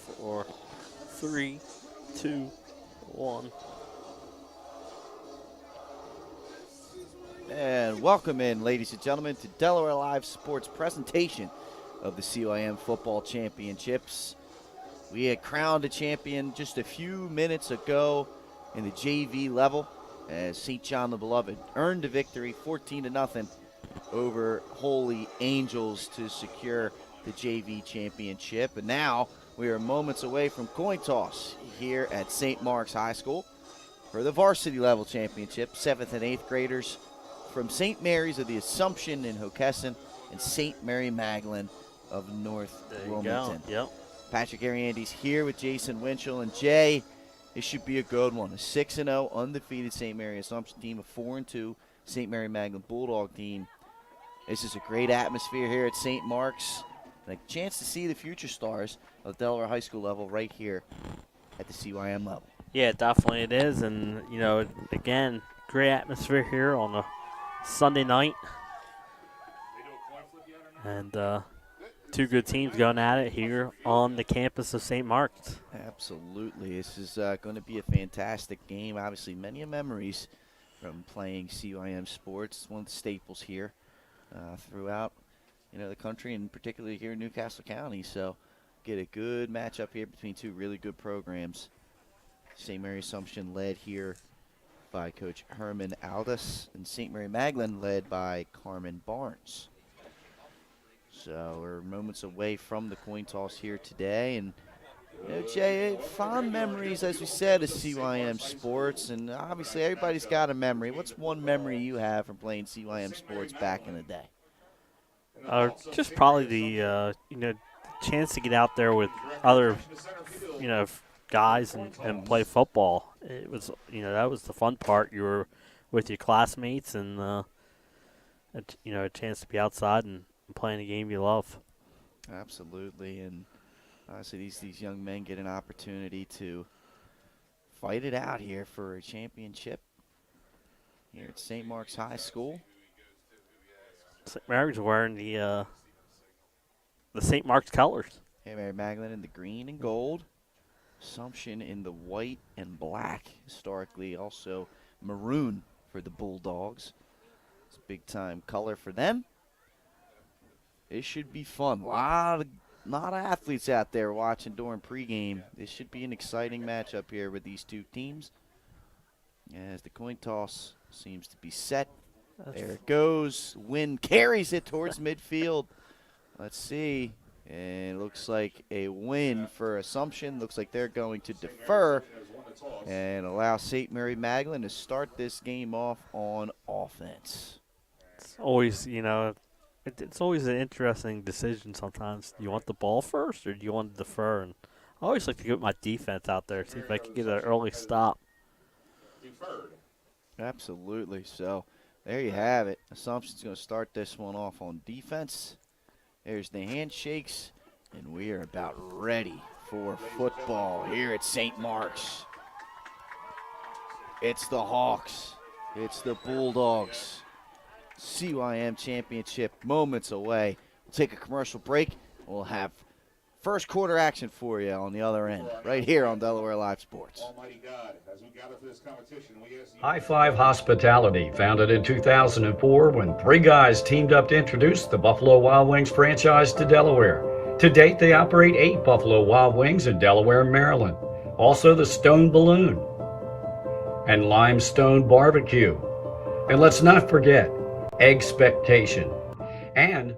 4, 3, 2, 1. And welcome in, ladies and gentlemen, to Delaware Live Sports presentation of the CYM Football Championships. We had crowned a champion just a few minutes ago in the JV level as St. John the Beloved earned a victory 14-0 over Holy Angels to secure the JV championship. And now we are moments away from coin toss here at St. Mark's High School for the varsity level championship. 7th and 8th graders from St. Mary's of the Assumption in Hockessin and St. Mary Magdalene of North Wilmington. Yep. Patrick Ariandy's here with Jason Winchell. And Jay, this should be a good one. A 6-0 undefeated St. Mary Assumption team, a 4-2 St. Mary Magdalene Bulldog team. This is a great atmosphere here at St. Mark's. And a chance to see the future stars of Delaware High School level right here at the CYM level. Yeah, definitely it is. And, you know, again, great atmosphere here on a Sunday night. And two good teams going at it here on the campus of St. Mark's. Absolutely. This is going to be a fantastic game. Obviously, many memories from playing CYM sports. It's one of the staples here throughout the country, and particularly here in Newcastle County. So get a good matchup here between two really good programs. St. Mary Assumption led here by Coach Herman Aldis, and St. Mary Magdalene led by Carmen Barnes. So we're moments away from the coin toss here today. And Jay, fond memories, as we said, of CYM sports, and obviously everybody's got a memory. What's one memory you have from playing CYM sports back in the day? Just probably the chance to get out there with other guys and play football. It was that was the fun part. You were with your classmates and a chance to be outside and playing a game you love. Absolutely. And obviously these young men get an opportunity to fight it out here for a championship here at St. Mark's High School. St. Mary's wearing the St. Mark's colors. Hey, Mary Magdalene in the green and gold. Assumption in the white and black. Historically also maroon for the Bulldogs. It's a big-time color for them. It should be fun. A lot of athletes out there watching during pregame. This should be an exciting matchup here with these two teams. As the coin toss seems to be set. There it goes. Wind carries it towards midfield. Let's see. And it looks like a win for Assumption. Looks like they're going to defer and allow St. Mary Magdalene to start this game off on offense. It's always, it's always an interesting decision sometimes. Do you want the ball first or do you want to defer? And I always like to get my defense out there, see if I can get an early stop. Absolutely. So there you have it. Assumption's going to start this one off on defense. There's the handshakes, and we are about ready for football here at St. Mark's. It's the Hawks. It's the Bulldogs. CYM championship moments away. We'll take a commercial break. We'll have first quarter action for you on the other end, right here on Delaware Live Sports. High Five Hospitality, founded in 2004 when three guys teamed up to introduce the Buffalo Wild Wings franchise to Delaware. To date, they operate 8 Buffalo Wild Wings in Delaware and Maryland. Also the Stone Balloon and Limestone Barbecue. And let's not forget Expectation. And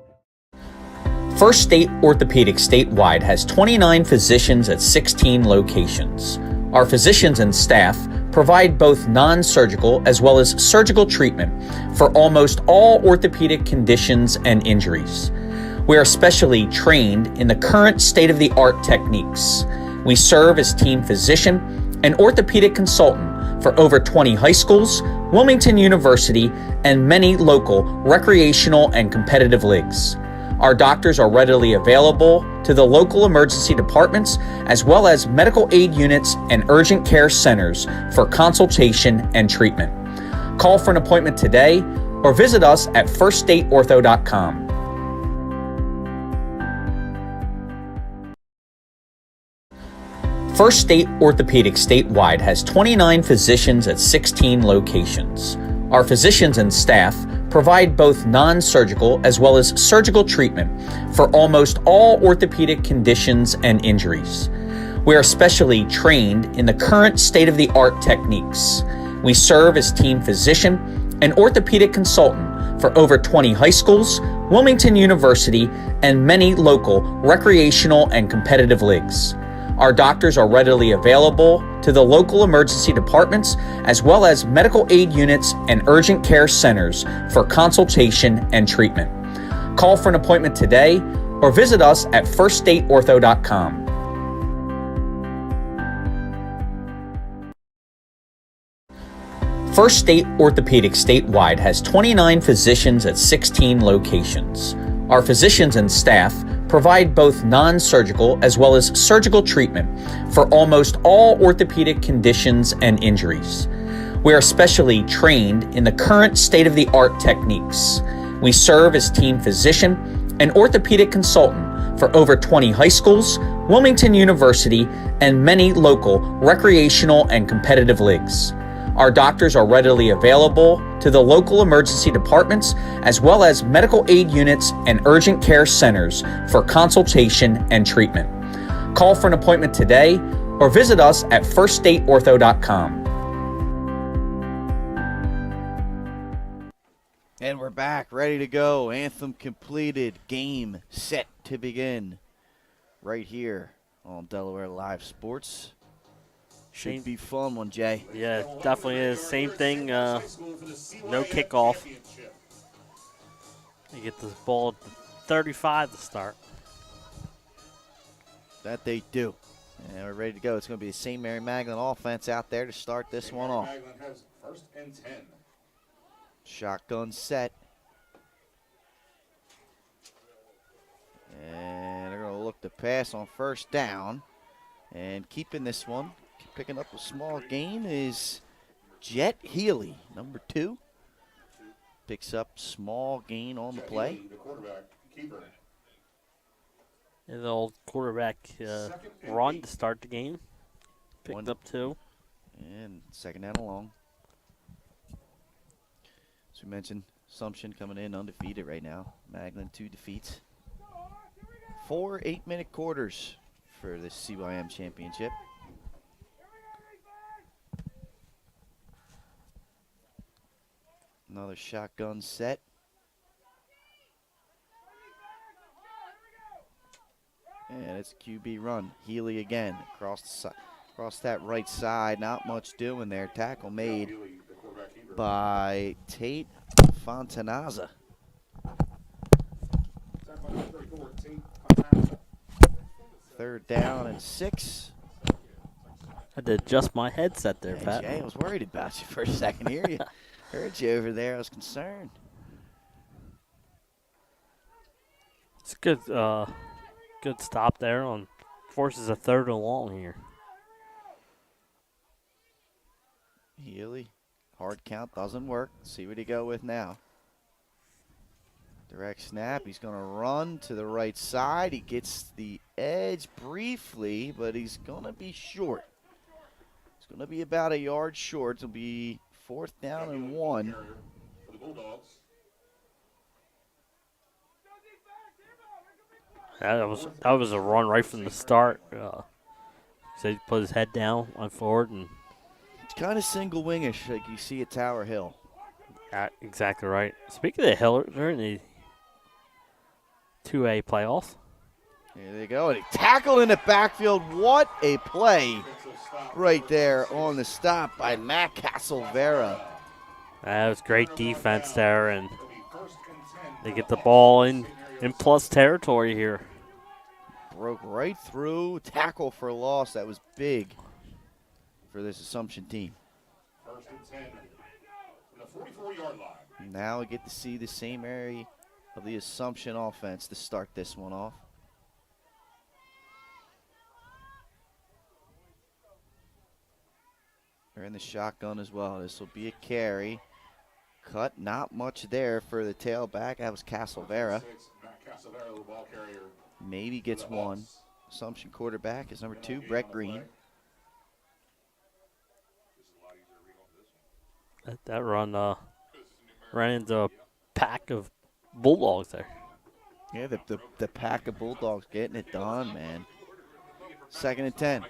First State Orthopedic statewide has 29 physicians at 16 locations. Our physicians and staff provide both non-surgical as well as surgical treatment for almost all orthopedic conditions and injuries. We are specially trained in the current state-of-the-art techniques. We serve as team physician and orthopedic consultant for over 20 high schools, Wilmington University, and many local recreational and competitive leagues. Our doctors are readily available to the local emergency departments as well as medical aid units and urgent care centers for consultation and treatment. Call for an appointment today or visit us at firststateortho.com. First State Orthopedic statewide has 29 physicians at 16 locations. Our physicians and staff provide both non-surgical as well as surgical treatment for almost all orthopedic conditions and injuries. We are specially trained in the current state-of-the-art techniques. We serve as team physician and orthopedic consultant for over 20 high schools, Wilmington University, and many local recreational and competitive leagues. Our doctors are readily available to the local emergency departments as well as medical aid units and urgent care centers for consultation and treatment. Call for an appointment today or visit us at firststateortho.com. First State Orthopedic statewide has 29 physicians at 16 locations. Our physicians and staff provide both non-surgical as well as surgical treatment for almost all orthopedic conditions and injuries. We are specially trained in the current state-of-the-art techniques. We serve as team physician and orthopedic consultant for over 20 high schools, Wilmington University, and many local recreational and competitive leagues. Our doctors are readily available to the local emergency departments as well as medical aid units and urgent care centers for consultation and treatment. Call for an appointment today or visit us at firststateortho.com. And we're back, ready to go. Anthem completed. Game set to begin. Right here on Delaware Live Sports. Should be fun one, Jay. Yeah, it definitely is. Same thing, no kickoff. You get the ball at the 35 to start. That they do. And we're ready to go. It's going to be the St. Mary Magdalene offense out there to start this one off. Has first and 10. Shotgun set. And they're going to look to pass on first down. And keeping this one, picking up a small gain is Jet Healy, number 2. Picks up small gain on the play. The quarterback, keeper. And the old quarterback run to start the game. Picked up 2. And second down and long. As we mentioned, Assumption coming in undefeated right now. Magdalene 2 defeats. 4 8-minute quarters for this CYM championship. Another shotgun set. And it's a QB run. Healy again across that right side. Not much doing there. Tackle made by Tate Fontanaza. Third down and 6. I had to adjust my headset there, Hey, Pat. Jay, I was worried about you for a second here. You heard you over there. I was concerned. It's a good stop there on forces a third and long here. Healy, hard count doesn't work. See what he go with now. Direct snap. He's going to run to the right side. He gets the edge briefly, but he's going to be short. It's going to be about a yard short. It'll be 4th down and 1. For the Bulldogs. That was a run right from the start. So he put his head down, went forward, and It's kind of single wingish like you see at Tower Hill. exactly right. Speaking of the Hill, they're in the 2A playoffs. There they go. And he tackled in the backfield. What a play right there on the stop by Matt Casalvera. That was great defense there, and they get the ball in plus territory here. Broke right through. Tackle for loss. That was big for this Assumption team. First and 10 from the 44-yard line. Now we get to see the same area of the Assumption offense to start this one off. They're in the shotgun as well. This will be a carry. Cut, not much there for the tailback. That was Casalvera. Matt Casalvera, the ball carrier. Maybe gets one. Assumption quarterback is number 2, Brett Green. That run ran into a pack of Bulldogs there. Yeah, the pack of Bulldogs getting it done, man. 2nd and 10.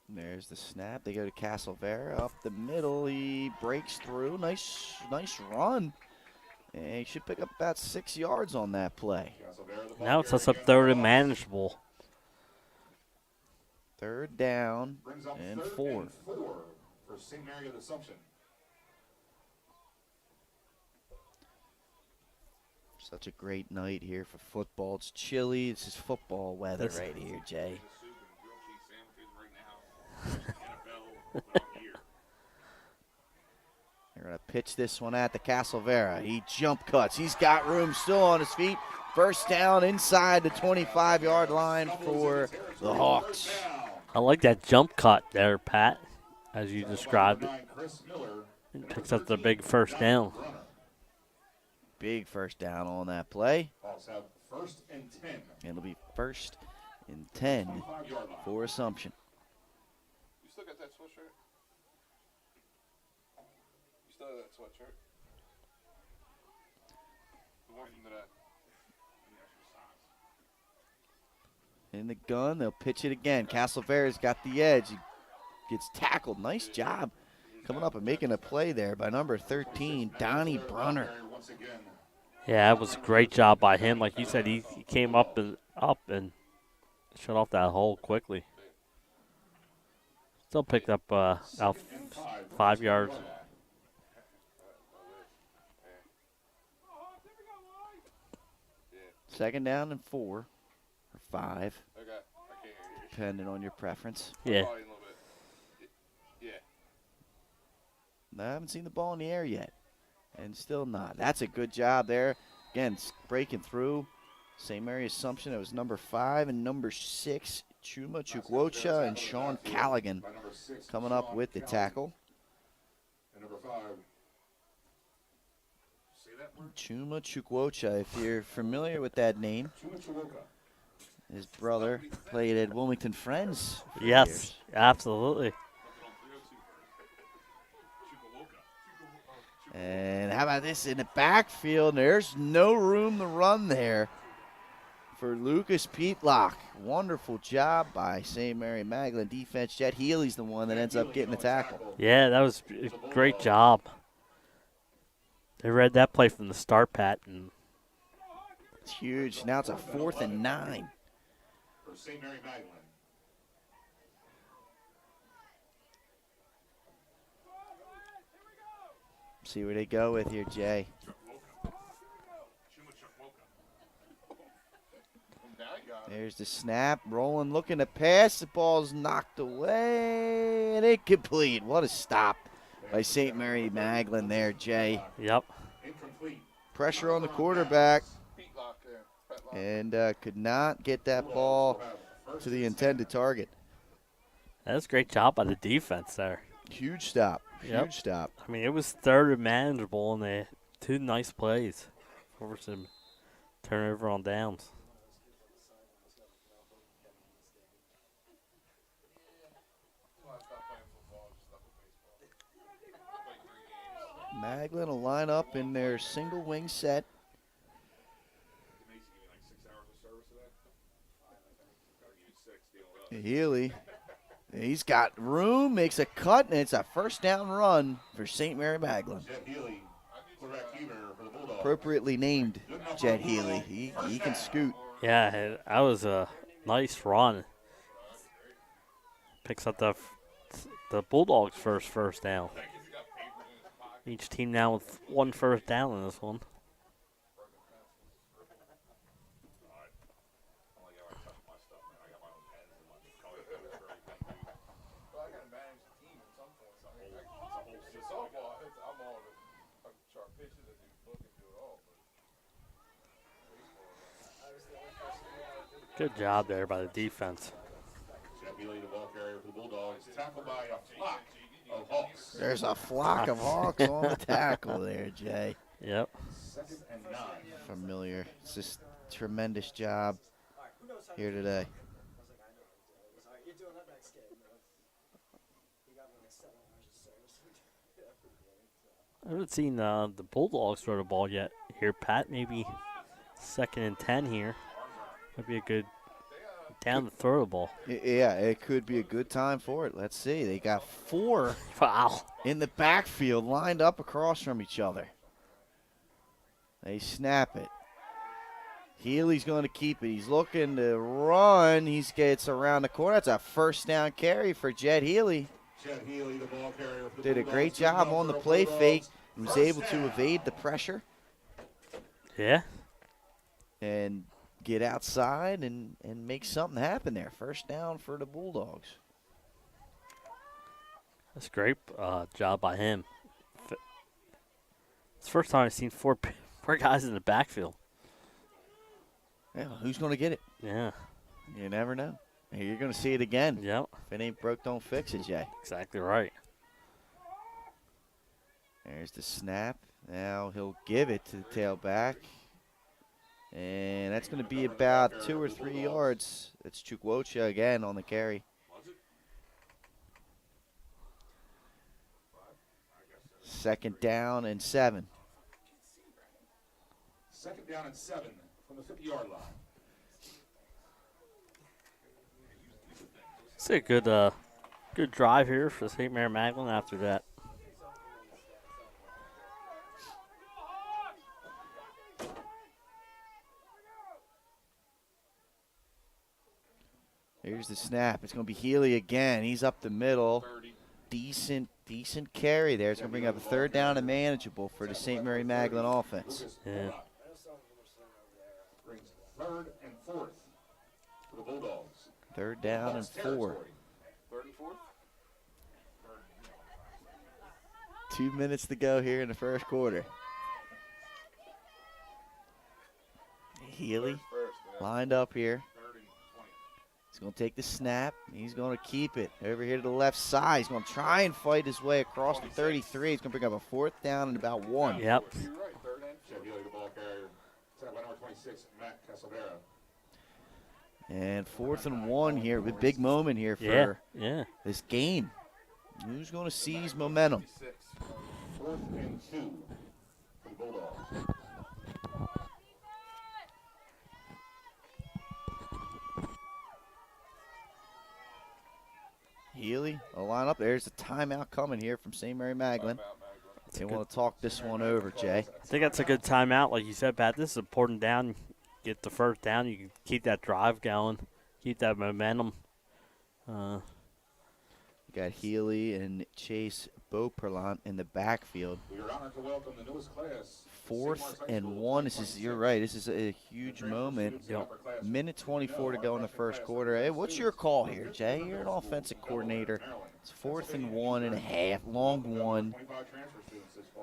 There's the snap. They go to Castlevera up the middle. He breaks through. Nice run. And he should pick up about 6 yards on that play. Now it sets up 3rd and manageable. 3rd down Brings up and 3rd 4. and 4 for St. Mary of the Assumption. Such a great night here for football. It's chilly. This is football weather right here, Jay. They're going to pitch this one at the Castlevera. He jump cuts. He's got room still on his feet. 1st down inside the 25-yard line for the Hawks. I like that jump cut there, Pat, as you described it. It picks up the big 1st down. Big 1st down on that play. Hawks have 1st and 10. It'll be 1st and 10 25-yard line. for Assumption. You still got that sweatshirt? You still have that sweatshirt? The one from that. In the gun, they'll pitch it again. Castlevera's got the edge. He gets tackled. Nice job coming up and making a play there by number 13, Donnie Brunner. Once again, Yeah, that was a great job by him. Like you said, he came up and shut off that hole quickly. Still picked up about 5 yards. 2nd down and 4 or 5, Okay, I can't hear you. depending on your preference. Yeah. Volume a little bit. Yeah. I haven't seen the ball in the air yet, and still not. That's a good job there. Again, breaking through. St. Mary Assumption. It was number 5 and number 6, Chuma Chukwuocha and Sean Callaghan by number 6, coming up with the tackle. and number 5. Say that word. Chuma Chukwuocha, if you're familiar with that name, Chumachuoka. his brother played at Wilmington Friends for Yes, years. absolutely. And how about this in the backfield? There's no room to run there for Lucas Peatlock. Wonderful job by St. Mary Magdalene defense. Jet Healy's the one that ends up getting the tackle. Yeah, that was a great job. They read that play from the start, Pat, and It's huge. Now it's a 4th and 9. For St. Mary Magdalene. See where they go with here, Jay. There's the snap. Rolling, looking to pass. The ball's knocked away. And incomplete. What a stop by St. Mary Magdalene there, Jay. yep. Incomplete. Pressure on the quarterback. Feet lock there. Pet lock. And could not get that ball to the intended target. That was a great job by the defense there. Huge stop. Yep. Huge stop. I mean, it was 3rd and manageable, and they had 2 nice plays. Forced him turnover on downs. Magdalene will line up in their single wing set. Healy, he's got room, makes a cut, and it's a 1st down run for St. Mary Magdalene. Jet Healy, quarterback keeper for the Bulldogs. Appropriately named Jet Healy. He can scoot. Yeah, that was a nice run. Picks up the Bulldogs' first down. Each team now with 1 1st down in this one. Good job there by the defense. Jet Healy, the ball carrier for the Bulldogs. Tackled by a flock of Hawks. There's a flock of Hawks on the tackle there, Jay. Yep. 2nd and 9. Familiar. It's just tremendous job here today. I haven't seen the Bulldogs throw the ball yet here, Pat. Maybe 2nd and 10 here. Might be a good down to throw the ball. Yeah, it could be a good time for it. Let's see. They got 4 Wow. in the backfield lined up across from each other. They snap it. Healy's going to keep it. He's looking to run. He gets around the corner. That's a first down carry for Jed Healy. Jed Healy, the ball carrier for the Did a Bulldogs. great Good job run on the for play Bulldogs. fake. Was First able to down. evade the pressure Yeah. and get outside and make something happen there. First down for the Bulldogs. That's a great job by him. It's the first time I've seen four guys in the backfield. Yeah, who's going to get it? Yeah. You never know. You're going to see it again. Yep. If it ain't broke, don't fix it, Jay. Exactly right. There's the snap. Now he'll give it to the tailback. And that's going to be about 2 or 3 yards. It's Chukwuocha again on the carry. Second down and 7. 2nd down and 7 from the 50-yard line. It's a good drive here for St. Mary Magdalene after that. Here's the snap. It's going to be Healy again. He's up the middle. Decent carry there. It's going to bring up a 3rd down and manageable for the St. Mary Magdalene offense. Yeah. Brings 3rd and 4th for the Bulldogs. 3rd down and Bulldogs 4. territory. 3rd and 4th? 2 minutes to go here in the first quarter. Healy First, lined up here. 3rd and 20. He's going to take the snap. He's going to keep it over here to the left side. He's going to try and fight his way across the 33. He's going to bring up a 4th down and about 1. Yep. You're right, 3rd and Jed Healy, the ball carrier. Set by number 26, Matt Casalvera. And 4th and 1 here. A big moment here Yeah. for Yeah. this game. Who's going to seize momentum? 4th and 2 for the Bulldogs. Healy, a line up. There's a timeout coming here from St. Mary Magdalene. They want to talk this one over, Jay. I think that's a good timeout, like you said, Pat. This is important down. Get the first down. You can keep that drive going, keep that momentum. You got Healy and Chase Beauperlant in the backfield. We are honored to welcome the newest class. 4th and 1. This is, you're right, this is a huge moment. Minute 24 to go in the first quarter. Hey, what's your call here, Jay? You're an offensive coordinator. It's 4th and 1.5, long one,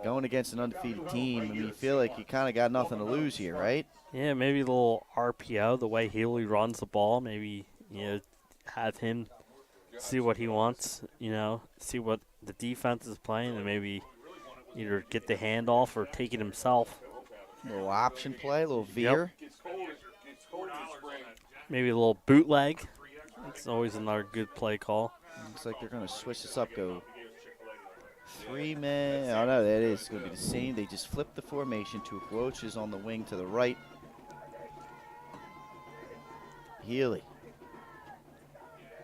going against an undefeated team. I mean, you feel like you kind of got nothing to lose here, right? Yeah, maybe a little RPO, the way Healy runs the ball. Maybe, have him see what he wants, see what the defense is playing, and maybe either get the handoff or take it himself. A little option play, a little veer. Maybe a little bootleg. It's always another good play call. Looks like they're going to switch this up, go 3-man. Oh, no, that is going to be the same. They just flipped the formation. Chukwuocha is on the wing to the right. Healy.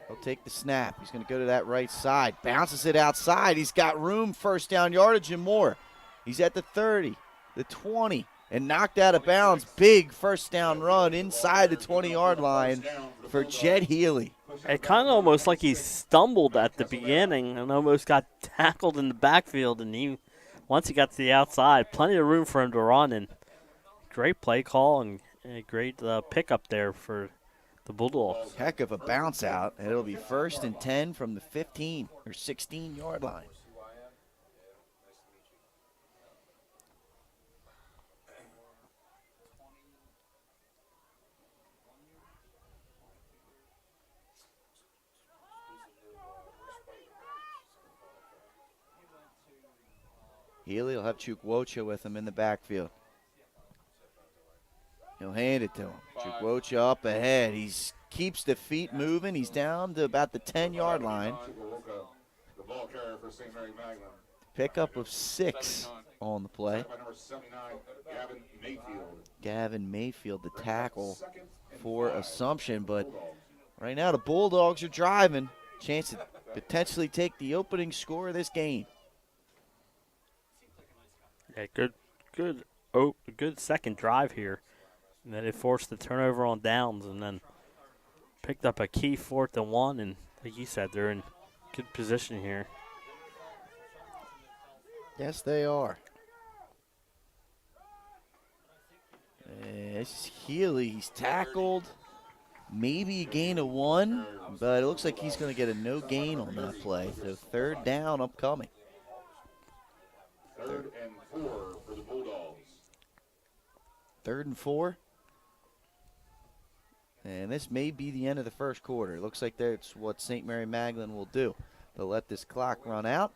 He'll take the snap. He's going to go to that right side. Bounces it outside. He's got room, first down yardage and more. He's at the 30, the 20, and knocked out of bounds. Big first down run inside the 20-yard line for Jed Healy. It kind of almost like he stumbled at the beginning and almost got tackled in the backfield. And once he got to the outside, plenty of room for him to run. And great play call and a great pickup there for the Bulldogs. Heck of a bounce out, and it'll be 1st and 10 from the 15 or 16-yard line. Healy will have Chukwuocha with him in the backfield. He'll hand it to him. Chukwuocha up ahead. He keeps the feet moving. He's down to about the 10-yard line. The ball carrier for St. Mary Magdalene. Pickup of 6 on the play. By number 79, Gavin Mayfield. Gavin Mayfield, the tackle for Assumption. But right now the Bulldogs are driving. Chance to potentially take the opening score of this game. Yeah, good second drive here. And then they forced the turnover on downs and then picked up a key 4th and 1. And like you said, they're in good position here. Yes, they are. This is Healy. He's tackled. Maybe a gain of 1, but it looks like he's going to get a no gain on that play. So 3rd down upcoming. 3rd and 4 for the Bulldogs. 3rd and 4. And this may be the end of the first quarter. It looks like that's what St. Mary Magdalene will do. They'll let this clock run out.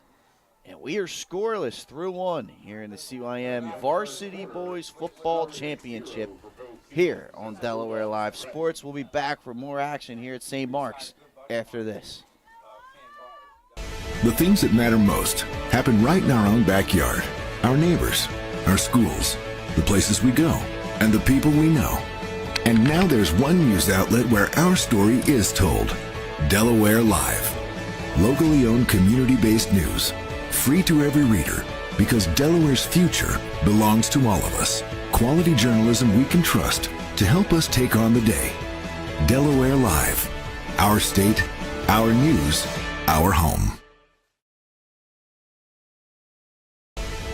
And we are scoreless through 1 here in the CYM Varsity Boys Football Championship here on Delaware Live Sports. We'll be back for more action here at St. Mark's after this. The things that matter most happen right in our own backyard. Our neighbors, our schools, the places we go, and the people we know. And now there's one news outlet where our story is told. Delaware Live. Locally owned, community-based news. Free to every reader, because Delaware's future belongs to all of us. Quality journalism we can trust to help us take on the day. Delaware Live. Our state, our news, our home.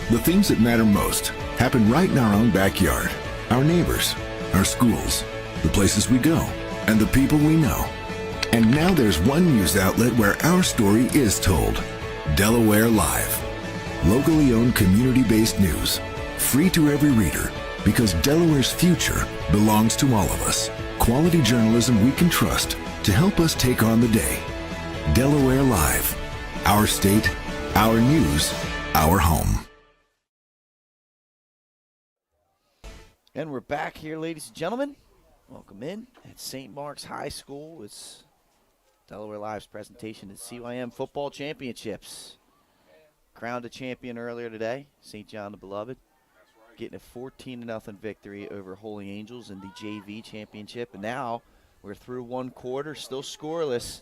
The things that matter most happen right in our own backyard. Our neighbors, our schools, the places we go, and the people we know. And now there's one news outlet where our story is told. Delaware Live. Locally owned, community-based news. Free to every reader, because Delaware's future belongs to all of us. Quality journalism we can trust to help us take on the day. Delaware Live. Our state, our news, our home. And we're back here, ladies and gentlemen. Welcome in at St. Mark's High School. It's Delaware Live's presentation at CYM Football Championships. Crowned a champion earlier today, St. John the Beloved, getting a 14-0 victory over Holy Angels in the JV championship. And now we're through 1 quarter, still scoreless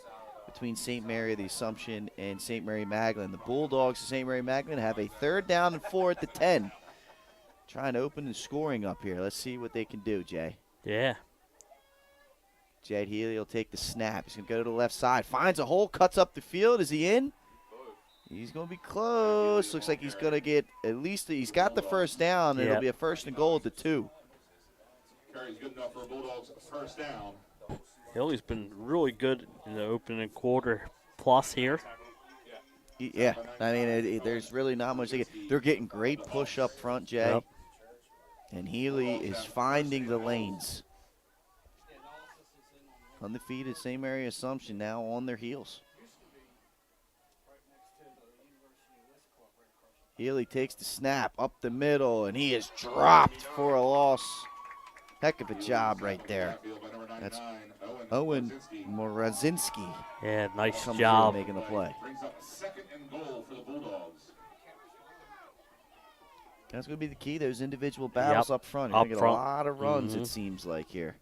between St. Mary the Assumption and St. Mary Magdalene. The Bulldogs of St. Mary Magdalene have a 3rd down and 4 at the 10. Trying to open the scoring up here. Let's see what they can do, Jay. Yeah. Jed Healy will take the snap. He's going to go to the left side. Finds a hole, cuts up the field. Is he in? He's going to be close. Looks like he's going to get at least, he's got the 1st down. And It'll be a 1st and goal at the 2. Carry's good enough for Bulldogs' 1st down. Healy's been really good in the opening quarter plus here. Yeah, I mean, there's really not much. They're getting great push up front, Jay. Yep. And Healy is finding the lanes. Undefeated St. Mary Assumption now on their heels. Healy takes the snap up the middle, and he is dropped for a loss. Heck of a job right there. That's Owen Morazinski. Yeah, nice comes job. through making the play. Brings up 2nd and goal for the Bulldogs. That's going to be the key, those individual battles up front. You're going to get a lot of runs, it seems like, here.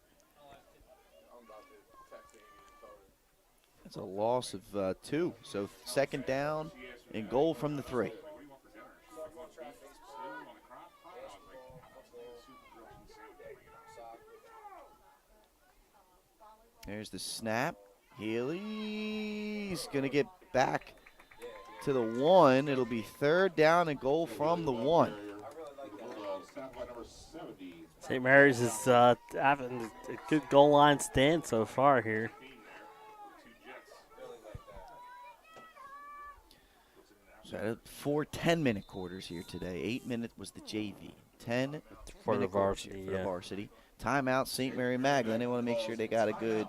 That's a loss of 2. So 2nd down and goal from the 3. There's the snap. Healy's going to get back to the 1. It'll be 3rd down and goal from the 1. St. Mary's is having a good goal line stand so far here. So 4 10-minute quarters here today. 8 minutes was the JV. 10 for the varsity. For the varsity. Timeout, St. Mary Magdalene. They want to make sure they got a good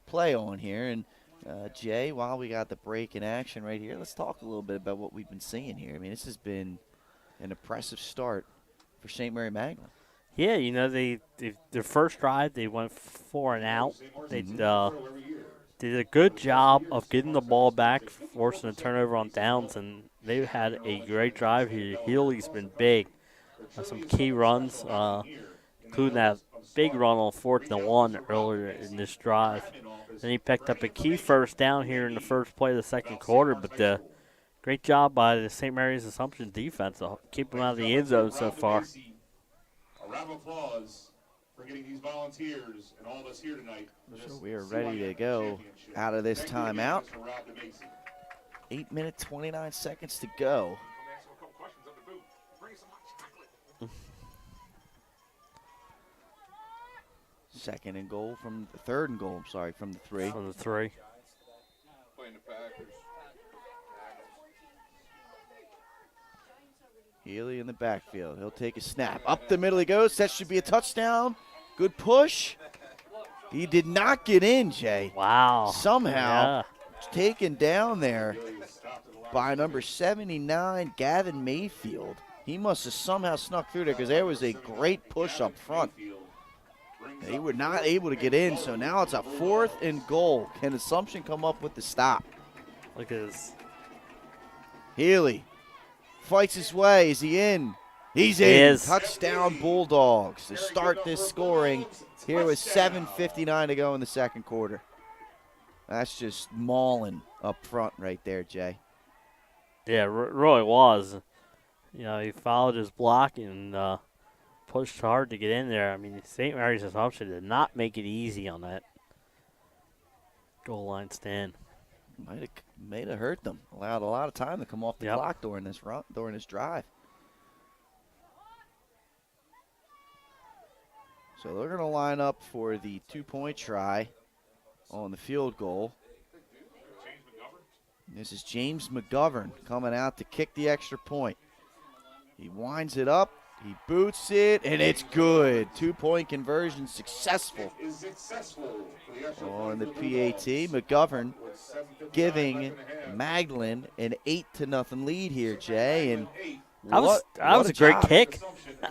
play on here. And Jay, while we got the break in action right here, let's talk a little bit about what we've been seeing here. I mean, this has been an impressive start for St. Mary Magdalene. Yeah, you know, their first drive, they went 4 and out. They did a good job of getting the ball back, forcing a turnover on downs, and they've had a great drive here. Healy's been big. Some key runs, including that big run on 4th and 1 earlier in this drive. Then he picked up a key first down here in the first play of the second quarter, but great job by the St. Mary's Assumption defense to keep him out of the end zone so far. A round of applause for getting these volunteers and all of us here tonight. So we are ready to go out of this timeout. 8 minutes, 29 seconds to go. Second and goal from the third and goal, I'm sorry, from the 3. From the 3. Playing the Packers. Healy in the backfield. He'll take a snap. Up the middle he goes. That should be a touchdown. Good push. He did not get in, Jay. Wow. Somehow taken down there by number 79, Gavin Mayfield. He must have somehow snuck through there because there was a great push up front. They were not able to get in, so now it's a 4th and goal. Can Assumption come up with the stop? Look at this. Healy fights his way. Is he in? He's He in. is. Touchdown Bulldogs to start this scoring here with 7:59 to go in the second quarter. That's just mauling up front right there, Jay. Yeah, really was. You know, he followed his block and pushed hard to get in there. I mean, St. Mary's Assumption did not make it easy on that goal line stand. Might have hurt them. Allowed a lot of time to come off the Yep. clock during this drive. So they're going to line up for the 2-point try on the field goal. This is James McGovern coming out to kick the extra point. He winds it up, he boots it, and it's good. 2-point conversion successful on the PAT. McGovern giving Magdalene an 8-0 lead here, Jay. And That was what a great job. kick.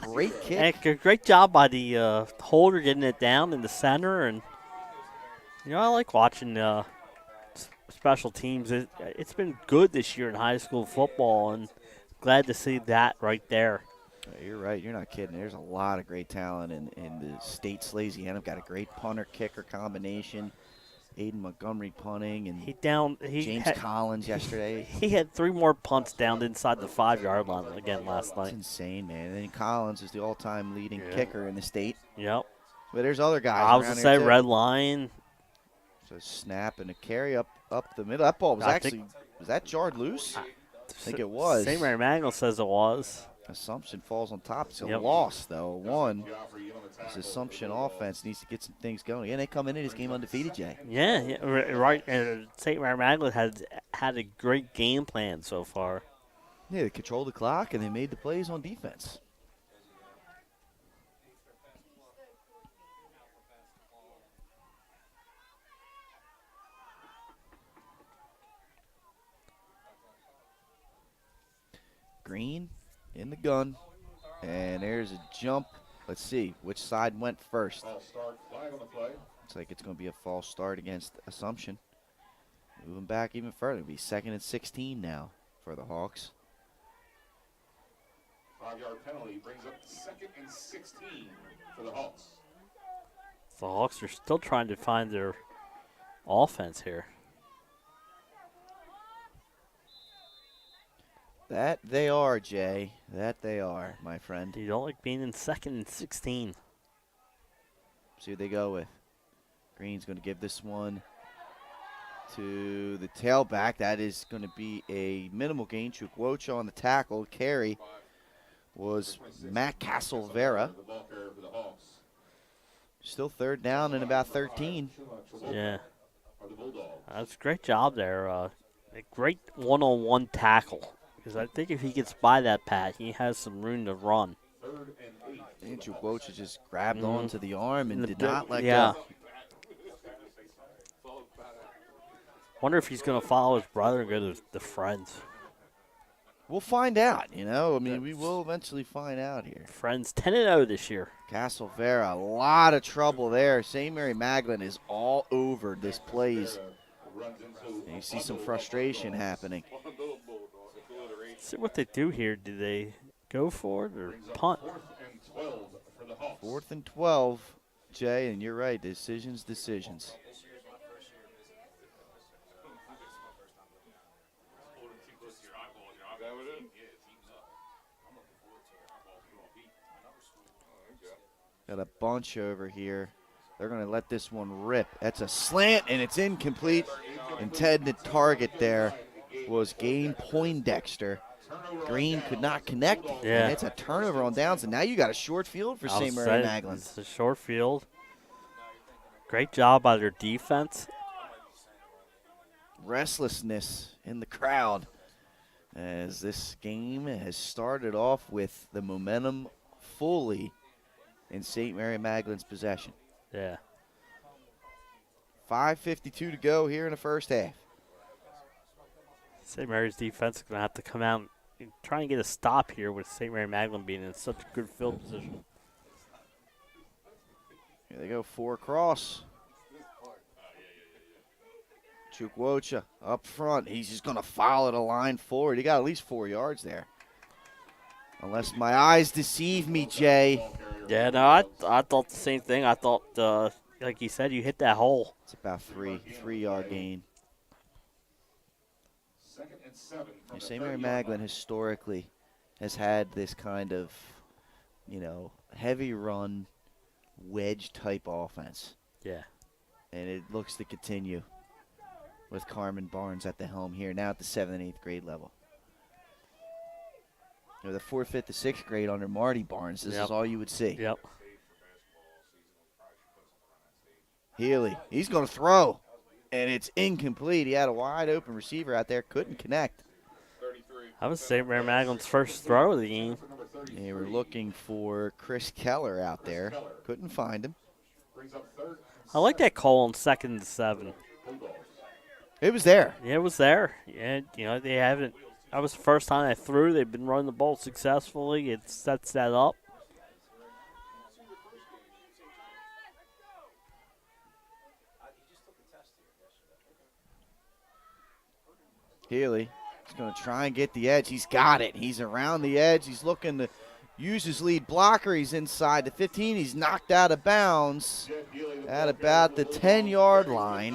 Great kick. And great job by the holder getting it down in the center. And, you know, I like watching special teams. It's been good this year in high school football, and glad to see that right there. You're right. You're not kidding. There's a lot of great talent in the state. Slazey-Henham got a great punter-kicker combination. Aiden Montgomery punting and James Collins yesterday. He had 3 more punts down inside the 5-yard line again last That's night. insane, man. And then Collins is the all-time leading kicker in the state. Yep. But there's other guys. I was around going to here say too. Red Lion. So snap and a carry up the middle. That ball was was that jarred loose? I think it was. St. Mary Magdalene says it was. Assumption falls on top. It's a Yep. loss, though. 1. This Assumption offense needs to get some things going. Yeah, they come in this game undefeated, Jay. Yeah, right. And St. Mary Magdalene had a great game plan so far. Yeah, they controlled the clock and they made the plays on defense. Green in the gun, and there's a jump. Let's see which side went first. False start, flag on the play. Looks like it's going to be a false start against Assumption. Moving back even further. It'll be 2nd and 16 now for the Hawks. 5-yard penalty brings up 2nd and 16 for the Hawks. The Hawks are still trying to find their offense here. That they are, Jay. That they are, my friend. You don't like being in 2nd and 16. See what they go with. Green's going to give this one to the tailback. That is going to be a minimal gain. Chukwuocha on the tackle. Carry was Matt Castlevera. The ball carrier for the Hawks. Still 3rd down and about 13. Yeah. Are the Bulldogs. That's a great job there. A great one-on-one tackle. Because I think if he gets by that pat, he has some room to run. 3rd and 8. And Chukwuocha just grabbed onto the arm and did The- not let yeah. go. Wonder if he's going to follow his brother and go to the Friends. We'll find out, you know. I mean, we will eventually find out here. Friends 10-0 this year. Castlevera, a lot of trouble there. St. Mary Magdalene is all over this plays. Runs into And you see some frustration happening. See what they do here. Do they go for it or punt? 4th and 12 for the Hawks. 4th and 12, Jay, and you're right. Decisions. Is that what it is? Got a bunch over here. They're going to let this one rip. That's a slant, and it's incomplete. Intended target there was Gain Poindexter. Green could not connect. Yeah. And it's a turnover on downs, and now you got a short field for St. Mary Magdalene. It's a short field. Great job by their defense. Restlessness in the crowd as this game has started off with the momentum fully in St. Mary Magdalene's possession. Yeah. 5:52 to go here in the first half. St. Mary's defense is going to have to come out and try and get a stop here with St. Mary Magdalene being in such a good field position. Here they go, 4 across. Chukwuocha up front. He's just going to follow the line forward. He got at least 4 yards there. Unless my eyes deceive me, Jay. Yeah, no, I thought the same thing. I thought, like you said, you hit that hole. It's about 3-yard gain. 2nd and 7 from the St. Mary 30-yard Magdalene line. historically has had this kind of, heavy run, wedge-type offense. Yeah. And it looks to continue with Carmen Barnes at the helm here, now at the 7th and 8th grade level. The 4th, 5th, to 6th grade under Marty Barnes, this is all you would see. Yep. Healy, he's going to throw, and it's incomplete. He had a wide-open receiver out there, couldn't connect. That was St. Mary Magdalene's first throw of the game. They were looking for Chris Keller out there, couldn't find him. Brings up 3rd. I like that call on 2nd and 7. It was there. Yeah, it was there. Yeah, they haven't. That was the first time they threw. They've been running the ball successfully. It sets that up. Healy is going to try and get the edge. He's got it. He's around the edge. He's looking to use his lead blocker. He's inside the 15. He's knocked out of bounds at about the 10-yard line.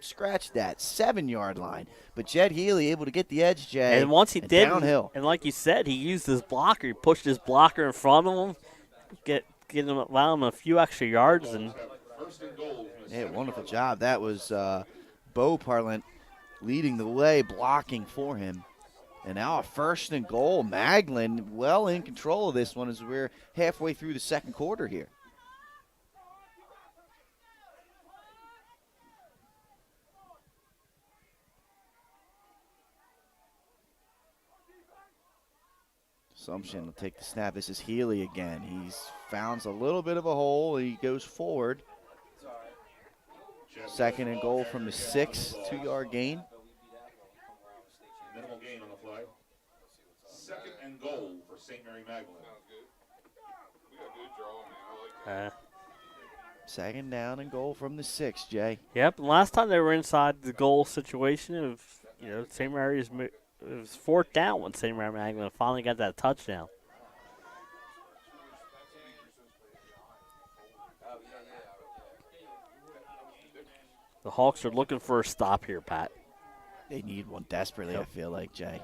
Scratch that, 7-yard line. But Jed Healy able to get the edge, Jay. And once he did, downhill. and like you said, he used his blocker. He pushed his blocker in front of him, allow him a few extra yards. And yeah, wonderful job. That was Bo Parlant leading the way, blocking for him. And now a 1st and goal. Magdalene well in control of this one as we're halfway through the second quarter here. Assumption will take the snap. This is Healy again. He's found a little bit of a hole. He goes forward. 2nd and goal from the 6, 2-yard gain. Minimal gain on the play. 2nd and goal for St. Mary Magdalene. We got a good draw, man. I like that. 2nd down and goal from the 6, Jay. Yep. And last time they were inside the goal situation of St. Mary's. It was 4th down when St. Mary Magdalene finally got that touchdown. The Hawks are looking for a stop here, Pat. They need one desperately, I feel like, Jay.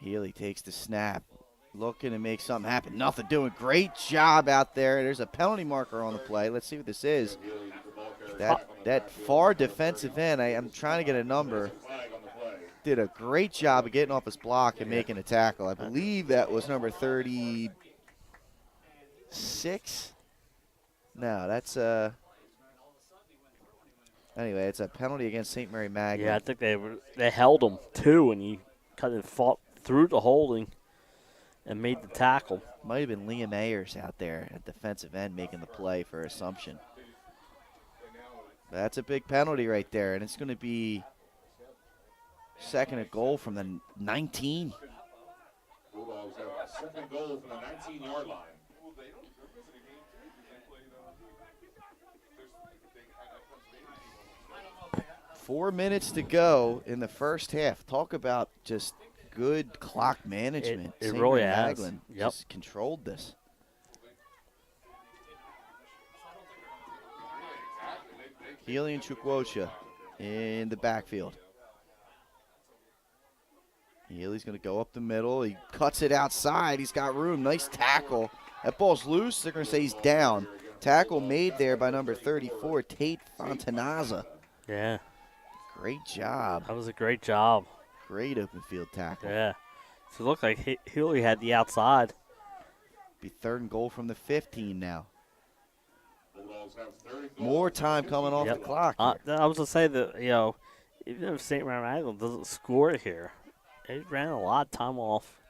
Healy takes the snap, looking to make something happen. Nothing doing. Great job out there. There's a penalty marker on the play. Let's see what this is. That far defensive end, I'm trying to get a number, did a great job of getting off his block and making a tackle. I believe that was number 36. No, that's anyway, it's a penalty against St. Mary Magdalene. Yeah, I think they held him too, and he kind of fought through the holding and made the tackle. Might have been Liam Ayers out there at defensive end making the play for Assumption. That's a big penalty right there, and it's going to be 2nd and goal from the 19. Bulldogs have a 2nd goal from the 19-yard line. 4 minutes to go in the first half. Talk about just good clock management. It St. really Mary has. Magdalene Yep. just controlled this. Healy and Chukwuocha in the backfield. Healy's going to go up the middle. He cuts it outside. He's got room. Nice tackle. That ball's loose. They're going to say he's down. Tackle made there by number 34, Tate Fontanaza. Yeah. Great job. That was a great job. Great open field tackle. Yeah. So it looked like Healy had the outside. Be 3rd and goal from the 15 now. More time coming off the clock. I was going to say that, even if St. Mary Magdalene doesn't score here, it ran a lot of time off.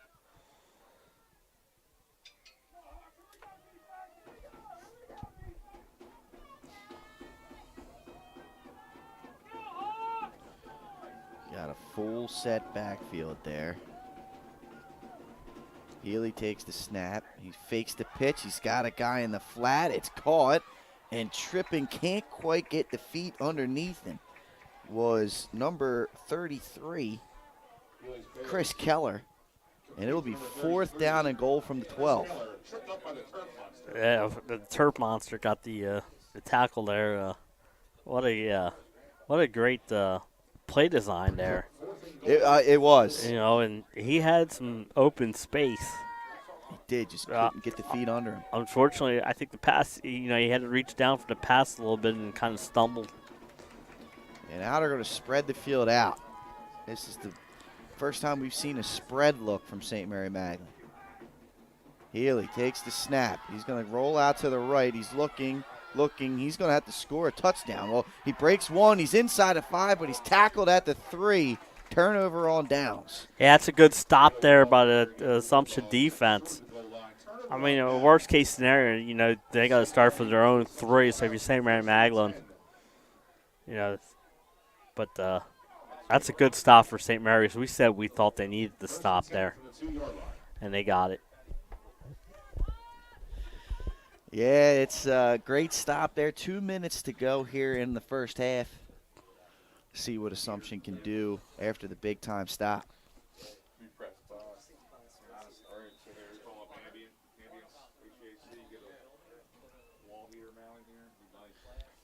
Got a full set backfield there. Healy takes the snap. He fakes the pitch. He's got a guy in the flat. It's caught. And tripping, can't quite get the feet underneath him, was number 33, Chris Keller. And it'll be 4th down and goal from the 12. Yeah, the Turf Monster got the tackle there. What a great play design there. It was. And he had some open space. He did, just couldn't get the feet under him. Unfortunately, I think the pass, he had to reach down for the pass a little bit and kind of stumbled. And now they're going to spread the field out. This is the first time we've seen a spread look from St. Mary Magdalene. Healy takes the snap. He's going to roll out to the right. He's looking. He's going to have to score a touchdown. Well, he breaks one. He's inside of 5, but he's tackled at the 3. Turnover on downs. Yeah, that's a good stop there by the Assumption defense. I mean, worst case scenario, they got to start for their own 3. So if you're St. Mary Magdalene, but that's a good stop for St. Mary's. We said we thought they needed the stop there, and they got it. Yeah, it's a great stop there. 2 minutes to go here in the first half. See what Assumption can do after the big time stop.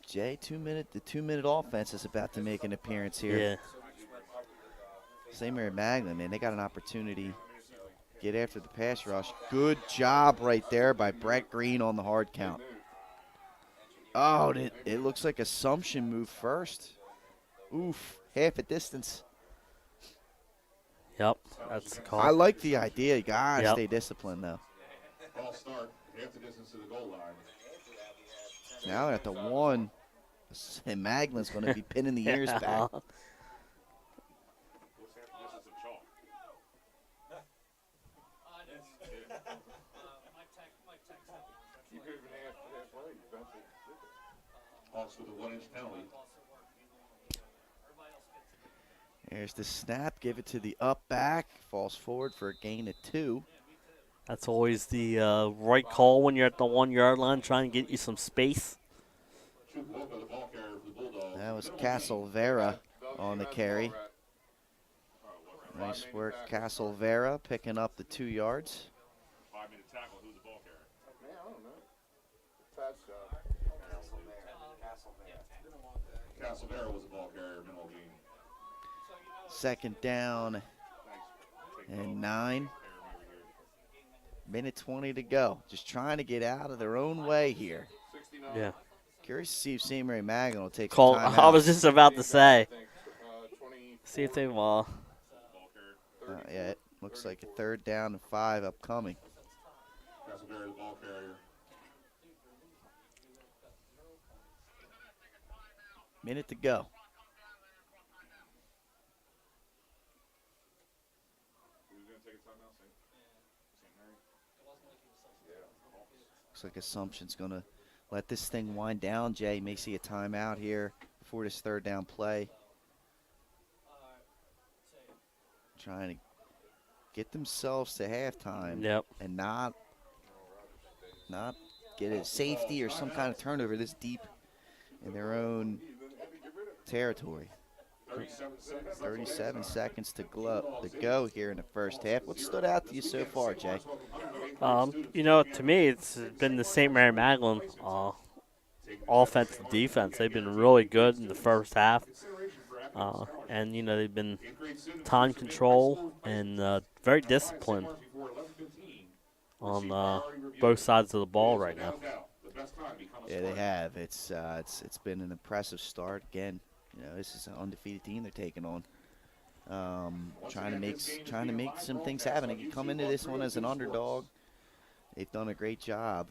Jay, the 2 minute offense is about to make an appearance here. Yeah. St. Mary Magdalene, man, they got an opportunity to get after the pass rush. Good job right there by Brett Green on the hard count. Oh, it looks like Assumption moved first. Oof, half a distance. Yep, that's the call. I like the idea. You got to Yep. stay disciplined, though. Ball start, half the distance to the goal line. Now at the 1, and Magdalene's going to be pinning the ears back. Hawks with a 1-inch penalty. There's the snap. Give it to the up back. Falls forward for a gain of 2. That's always the right call when you're at the 1 yard line trying to get you some space. That was Castle Vera on the carry. Nice work, Castle Vera, picking up the 2 yards. 5-minute tackle. Who's the ball carrier? Man, I don't know. Castleberry was the ball carrier. Minimal gain. 2nd down and 9. Minute 20 to go. Just trying to get out of their own way here. Yeah. Curious to see if St. Mary Magdalene will take Call. some time I out. was just about to say. See if they will. Yeah, it looks like a 3rd down and 5 upcoming. Castleberry, the ball carrier. Minute to go. Looks like Assumption's going to let this thing wind down. Jay may see a timeout here before this 3rd down play. Trying to get themselves to halftime. Yep. And not get a safety or some kind of turnover this deep in their own territory. 37 seconds to go here in the first half. What stood out to you so far, Jay? To me, it's been the St. Mary Magdalene offense and defense. They've been really good in the first half. And they've been time control and very disciplined on both sides of the ball right now. Yeah, they have. It's been an impressive start. Again, this is an undefeated team they're taking on. Trying to make some things happen. They can come into this one as an underdog. They've done a great job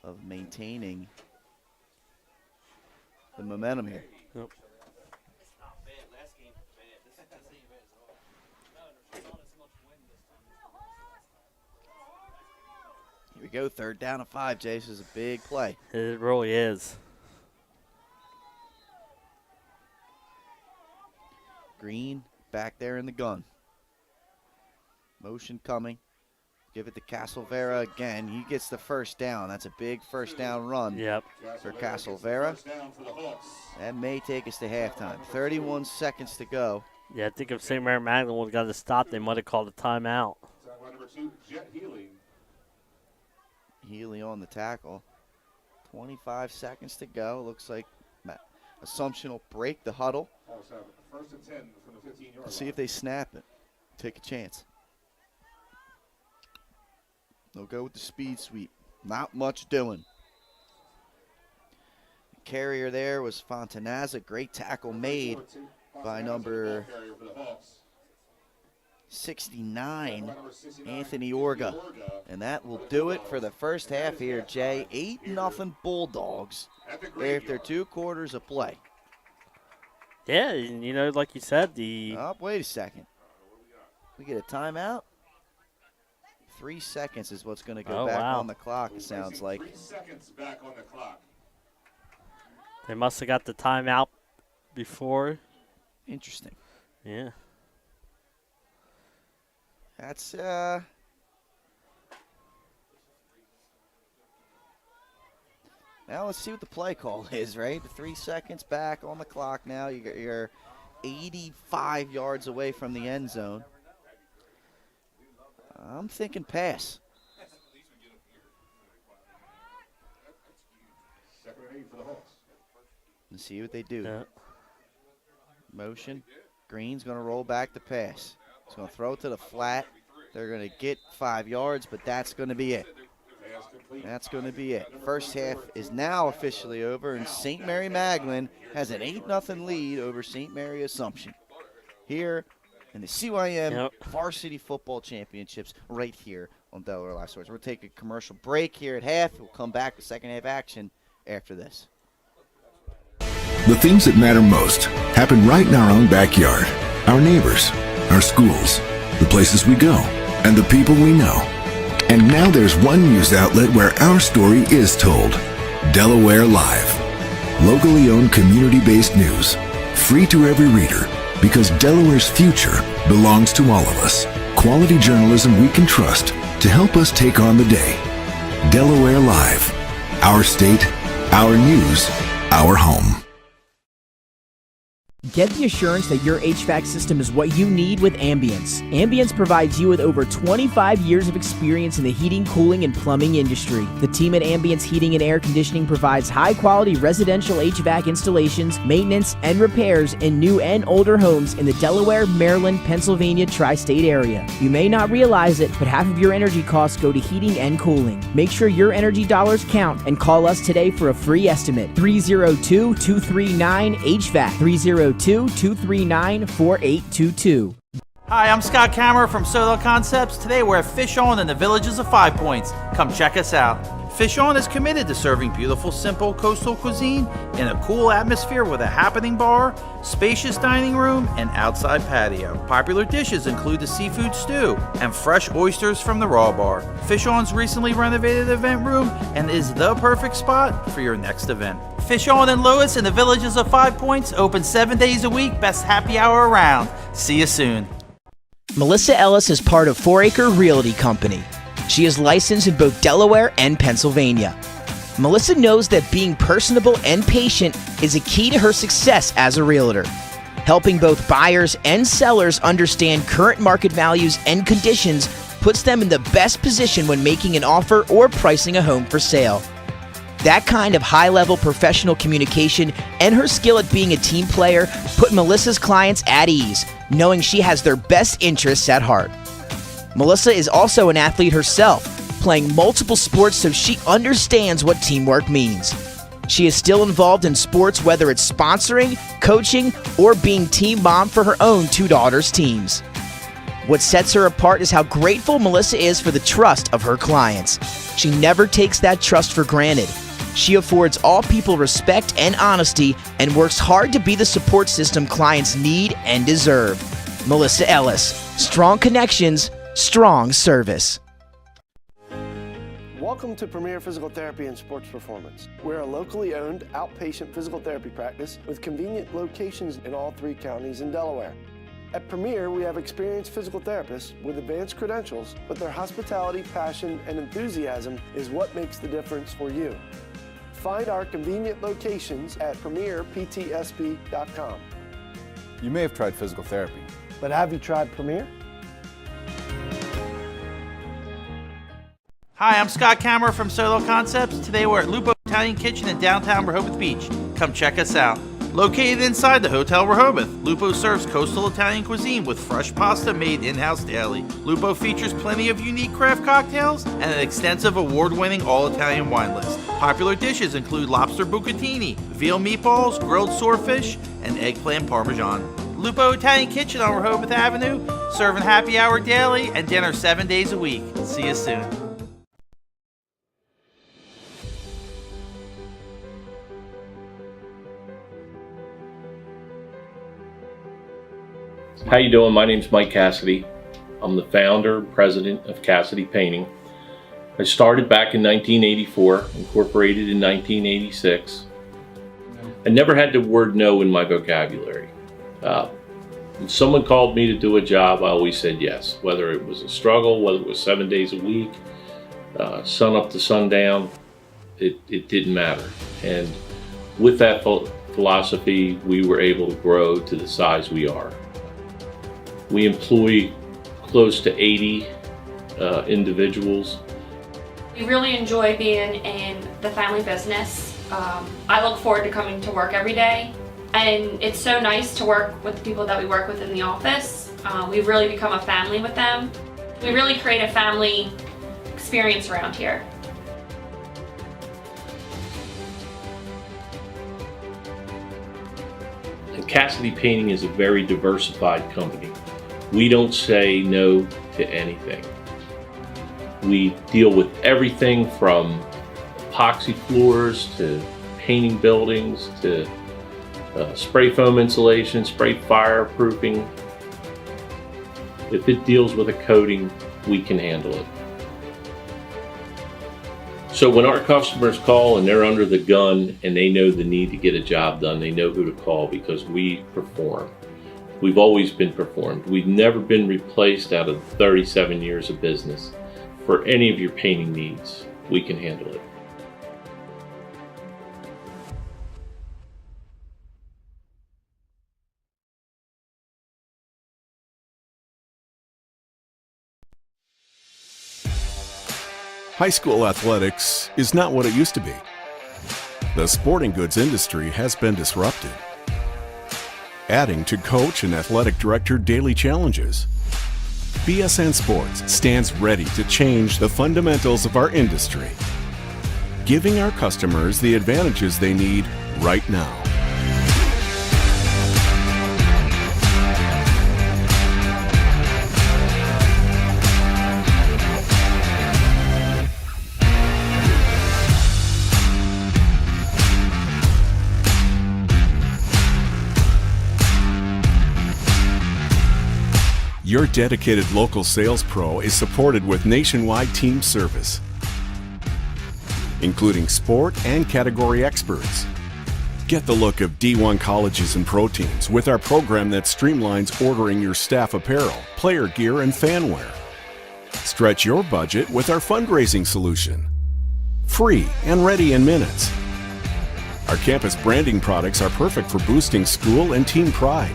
of maintaining the momentum here. Yep. Here we go, 3rd down and 5, Jay. This is a big play. It really is. Green back there in the gun. Motion coming. Give it to Castlevera again. He gets the first down. That's a big first down run for Castlevera. That may take us to halftime. 31 seconds to go. Yeah, I think if St. Mary Magdalene would have got to stop, they might have called a timeout. Healy on the tackle. 25 seconds to go. Looks like Assumption will break the huddle. Let's see if they snap it. Take a chance. They'll go with the speed sweep. Not much doing. The carrier there was Fontanazza. Great tackle made by number 69, Anthony Orga. And that will do it for the first half here, Jay. 8-0 Bulldogs after 2 quarters of play. Yeah, like you said, Oh, wait a second. We get a timeout? 3 seconds is what's going to go back on the clock, it sounds like. 3 seconds back on the clock. They must have got the timeout before. Interesting. Yeah. That's, now let's see what the play call is, right? 3 seconds back on the clock now. You're 85 yards away from the end zone. I'm thinking pass. Let's see what they do. Yeah. Motion. Green's going to roll back the pass. He's going to throw it to the flat. They're going to get 5 yards, but that's going to be it. That's going to be it. First half is now officially over, and St. Mary Magdalene has an 8-0 lead over St. Mary Assumption here in the CYM Varsity Football Championships right here on Delaware Live Sports. We'll take a commercial break here at half. We'll come back with second half action after this. The things that matter most happen right in our own backyard. Our neighbors, our schools, the places we go, and the people we know. And now there's one news outlet where our story is told. Delaware Live. Locally owned community-based news. Free to every reader, because Delaware's future belongs to all of us. Quality journalism we can trust to help us take on the day. Delaware Live. Our state, our news, our home. Get the assurance that your HVAC system is what you need with Ambience. Ambience provides you with over 25 years of experience in the heating, cooling, and plumbing industry. The team at Ambience Heating and Air Conditioning provides high-quality residential HVAC installations, maintenance, and repairs in new and older homes in the Delaware, Maryland, Pennsylvania tri-state area. You may not realize it, but half of your energy costs go to heating and cooling. Make sure your energy dollars count and call us today for a free estimate. 302-239-HVAC. 302-239-4822. Hi, I'm Scott Kammerer from Solo Concepts. Today we're at Fish On in the Villages of 5 Points. Come check us out. Fish On is committed to serving beautiful, simple coastal cuisine in a cool atmosphere with a happening bar, spacious dining room, and outside patio. Popular dishes include the seafood stew and fresh oysters from the raw bar. Fish On's recently renovated event room and is the perfect spot for your next event. Fish On in Lewis in the Villages of 5 Points, open 7 days a week, best happy hour around. See you soon. Melissa Ellis is part of 4 Acre Realty Company. She is licensed in both Delaware and Pennsylvania. Melissa knows that being personable and patient is a key to her success as a realtor. Helping both buyers and sellers understand current market values and conditions puts them in the best position when making an offer or pricing a home for sale. That kind of high-level professional communication and her skill at being a team player put Melissa's clients at ease, knowing she has their best interests at heart. Melissa is also an athlete herself, playing multiple sports so she understands what teamwork means. She is still involved in sports, whether it's sponsoring, coaching, or being team mom for her own 2 daughters' teams. What sets her apart is how grateful Melissa is for the trust of her clients. She never takes that trust for granted. She affords all people respect and honesty and works hard to be the support system clients need and deserve. Melissa Ellis, strong connections, strong service. Welcome to Premier Physical Therapy and Sports Performance. We're a locally owned outpatient physical therapy practice with convenient locations in all 3 counties in Delaware. At Premier, we have experienced physical therapists with advanced credentials, but their hospitality, passion, and enthusiasm is what makes the difference for you. Find our convenient locations at premierptsp.com. You may have tried physical therapy, but have you tried Premier? Hi, I'm Scott Kammerer from Solo Concepts. Today we're at Lupo Italian Kitchen in downtown Rehoboth Beach. Come check us out. Located inside the Hotel Rehoboth, Lupo serves coastal Italian cuisine with fresh pasta made in-house daily. Lupo features plenty of unique craft cocktails and an extensive award-winning all-Italian wine list. Popular dishes include lobster bucatini, veal meatballs, grilled swordfish, and eggplant parmesan. Lupo Italian Kitchen on Rehoboth Avenue, serving happy hour daily and dinner 7 days a week. See you soon. How you doing? My name's Mike Cassidy. I'm the founder and president of Cassidy Painting. I started back in 1984, incorporated in 1986. I never had the word no in my vocabulary. When someone called me to do a job, I always said yes, whether it was a struggle, whether it was 7 days a week, sun up to sundown, it didn't matter. And with that philosophy, we were able to grow to the size we are. We employ close to 80 individuals. We really enjoy being in the family business. I look forward to coming to work every day, and it's so nice to work with the people that we work with in the office. We've really become a family with them. We really create a family experience around here. And Cassidy Painting is a very diversified company. We don't say no to anything. We deal with everything from epoxy floors to painting buildings to spray foam insulation, spray fireproofing. If it deals with a coating, we can handle it. So when our customers call and they're under the gun and they know the need to get a job done, they know who to call because we perform. We've always been performed. We've never been replaced out of 37 years of business. For any of your painting needs, we can handle it. High school athletics is not what it used to be. The sporting goods industry has been disrupted, adding to coach and athletic director daily challenges. BSN Sports stands ready to change the fundamentals of our industry, giving our customers the advantages they need right now. Your dedicated local sales pro is supported with nationwide team service, including sport and category experts. Get the look of D1 colleges and pro teams with our program that streamlines ordering your staff apparel, player gear, and fanwear. Stretch your budget with our fundraising solution. Free and ready in minutes. Our campus branding products are perfect for boosting school and team pride.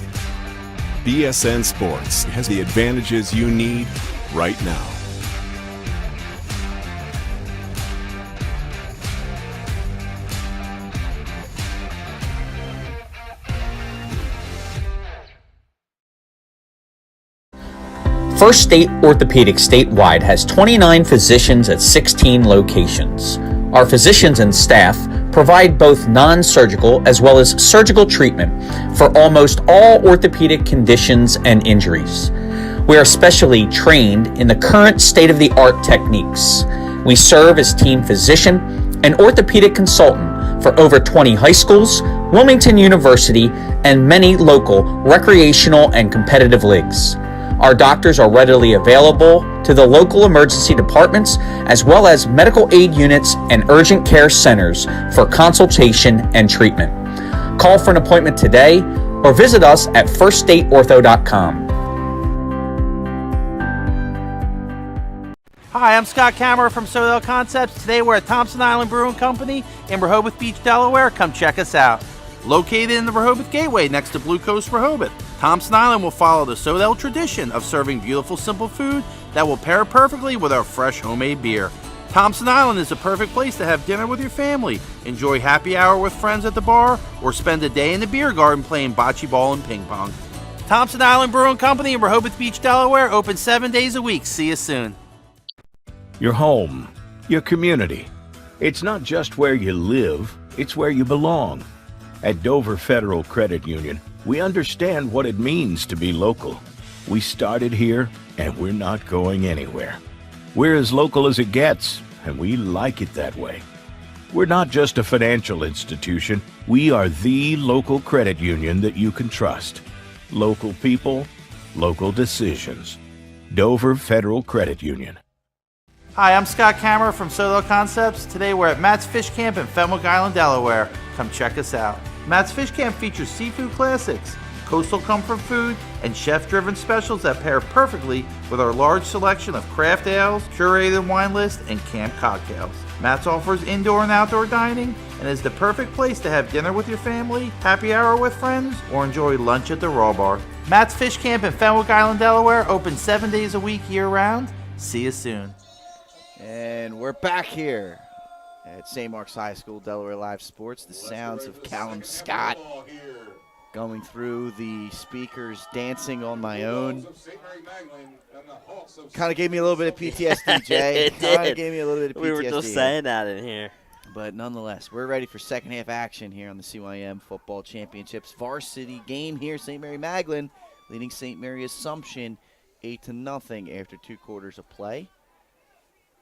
BSN Sports has the advantages you need right now. First State Orthopedic statewide has 29 physicians at 16 locations. Our physicians and staff provide both non-surgical as well as surgical treatment for almost all orthopedic conditions and injuries. We are specially trained in the current state-of-the-art techniques. We serve as team physician and orthopedic consultant for over 20 high schools, Wilmington University, and many local recreational and competitive leagues. Our doctors are readily available to the local emergency departments as well as medical aid units and urgent care centers for consultation and treatment. Call for an appointment today or visit us at firststateortho.com. Hi, I'm Scott Kammerer from Sodell Concepts. Today we're at Thompson Island Brewing Company in Rehoboth Beach, Delaware. Come check us out. Located in the Rehoboth Gateway next to Blue Coast Rehoboth, Thompson Island will follow the Sodell tradition of serving beautiful, simple food that will pair perfectly with our fresh homemade beer. Thompson Island is the perfect place to have dinner with your family, enjoy happy hour with friends at the bar, or spend a day in the beer garden playing bocce ball and ping pong. Thompson Island Brewing Company in Rehoboth Beach, Delaware, open 7 days a week. See you soon. Your home, your community. It's not just where you live, it's where you belong. At Dover Federal Credit Union, we understand what it means to be local. We started here, and we're not going anywhere. We're as local as it gets, and we like it that way. We're not just a financial institution. We are the local credit union that you can trust. Local people, local decisions. Dover Federal Credit Union. Hi, I'm Scott Kammerer from Sodell Concepts. Today we're at Matt's Fish Camp in Fenwick Island, Delaware. Come check us out. Matt's Fish Camp features seafood classics, coastal comfort food, and chef-driven specials that pair perfectly with our large selection of craft ales, curated wine list, and camp cocktails. Matt's offers indoor and outdoor dining and is the perfect place to have dinner with your family, happy hour with friends, or enjoy lunch at the Raw Bar. Matt's Fish Camp in Fenwick Island, Delaware, open 7 days a week year-round. See you soon. And we're back here at St. Mark's High School, Delaware Live Sports. The sounds of Callum Scott going through the speakers, dancing on my own. Kind of gave me a little bit of PTSD, Jay. It did. Kind of gave me a little bit of PTSD. We were just saying that in here. But nonetheless, we're ready for second half action here on the CYM Football Championships. Varsity game here, St. Mary Magdalene leading St. Mary Assumption 8-0 after 2 quarters of play.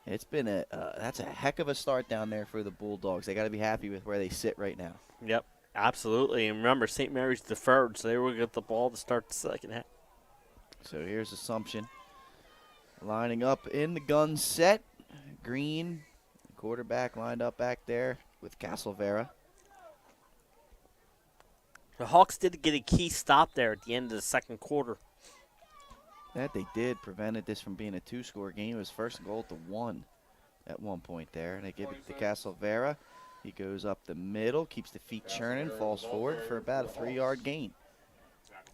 It's been that's a heck of a start down there for the Bulldogs. They got to be happy with where they sit right now. Yep, absolutely. And remember, St. Mary's deferred, so they will get the ball to start the second half. So here's Assumption lining up in the gun set. Green, quarterback lined up back there with Castlevera. The Hawks did get a key stop there at the end of the second quarter. That they did, prevented this from being a 2-score game. It was first and goal to 1 at one point there. And they give it to Castlevera. He goes up the middle, keeps the feet churning, falls forward for about a 3-yard gain.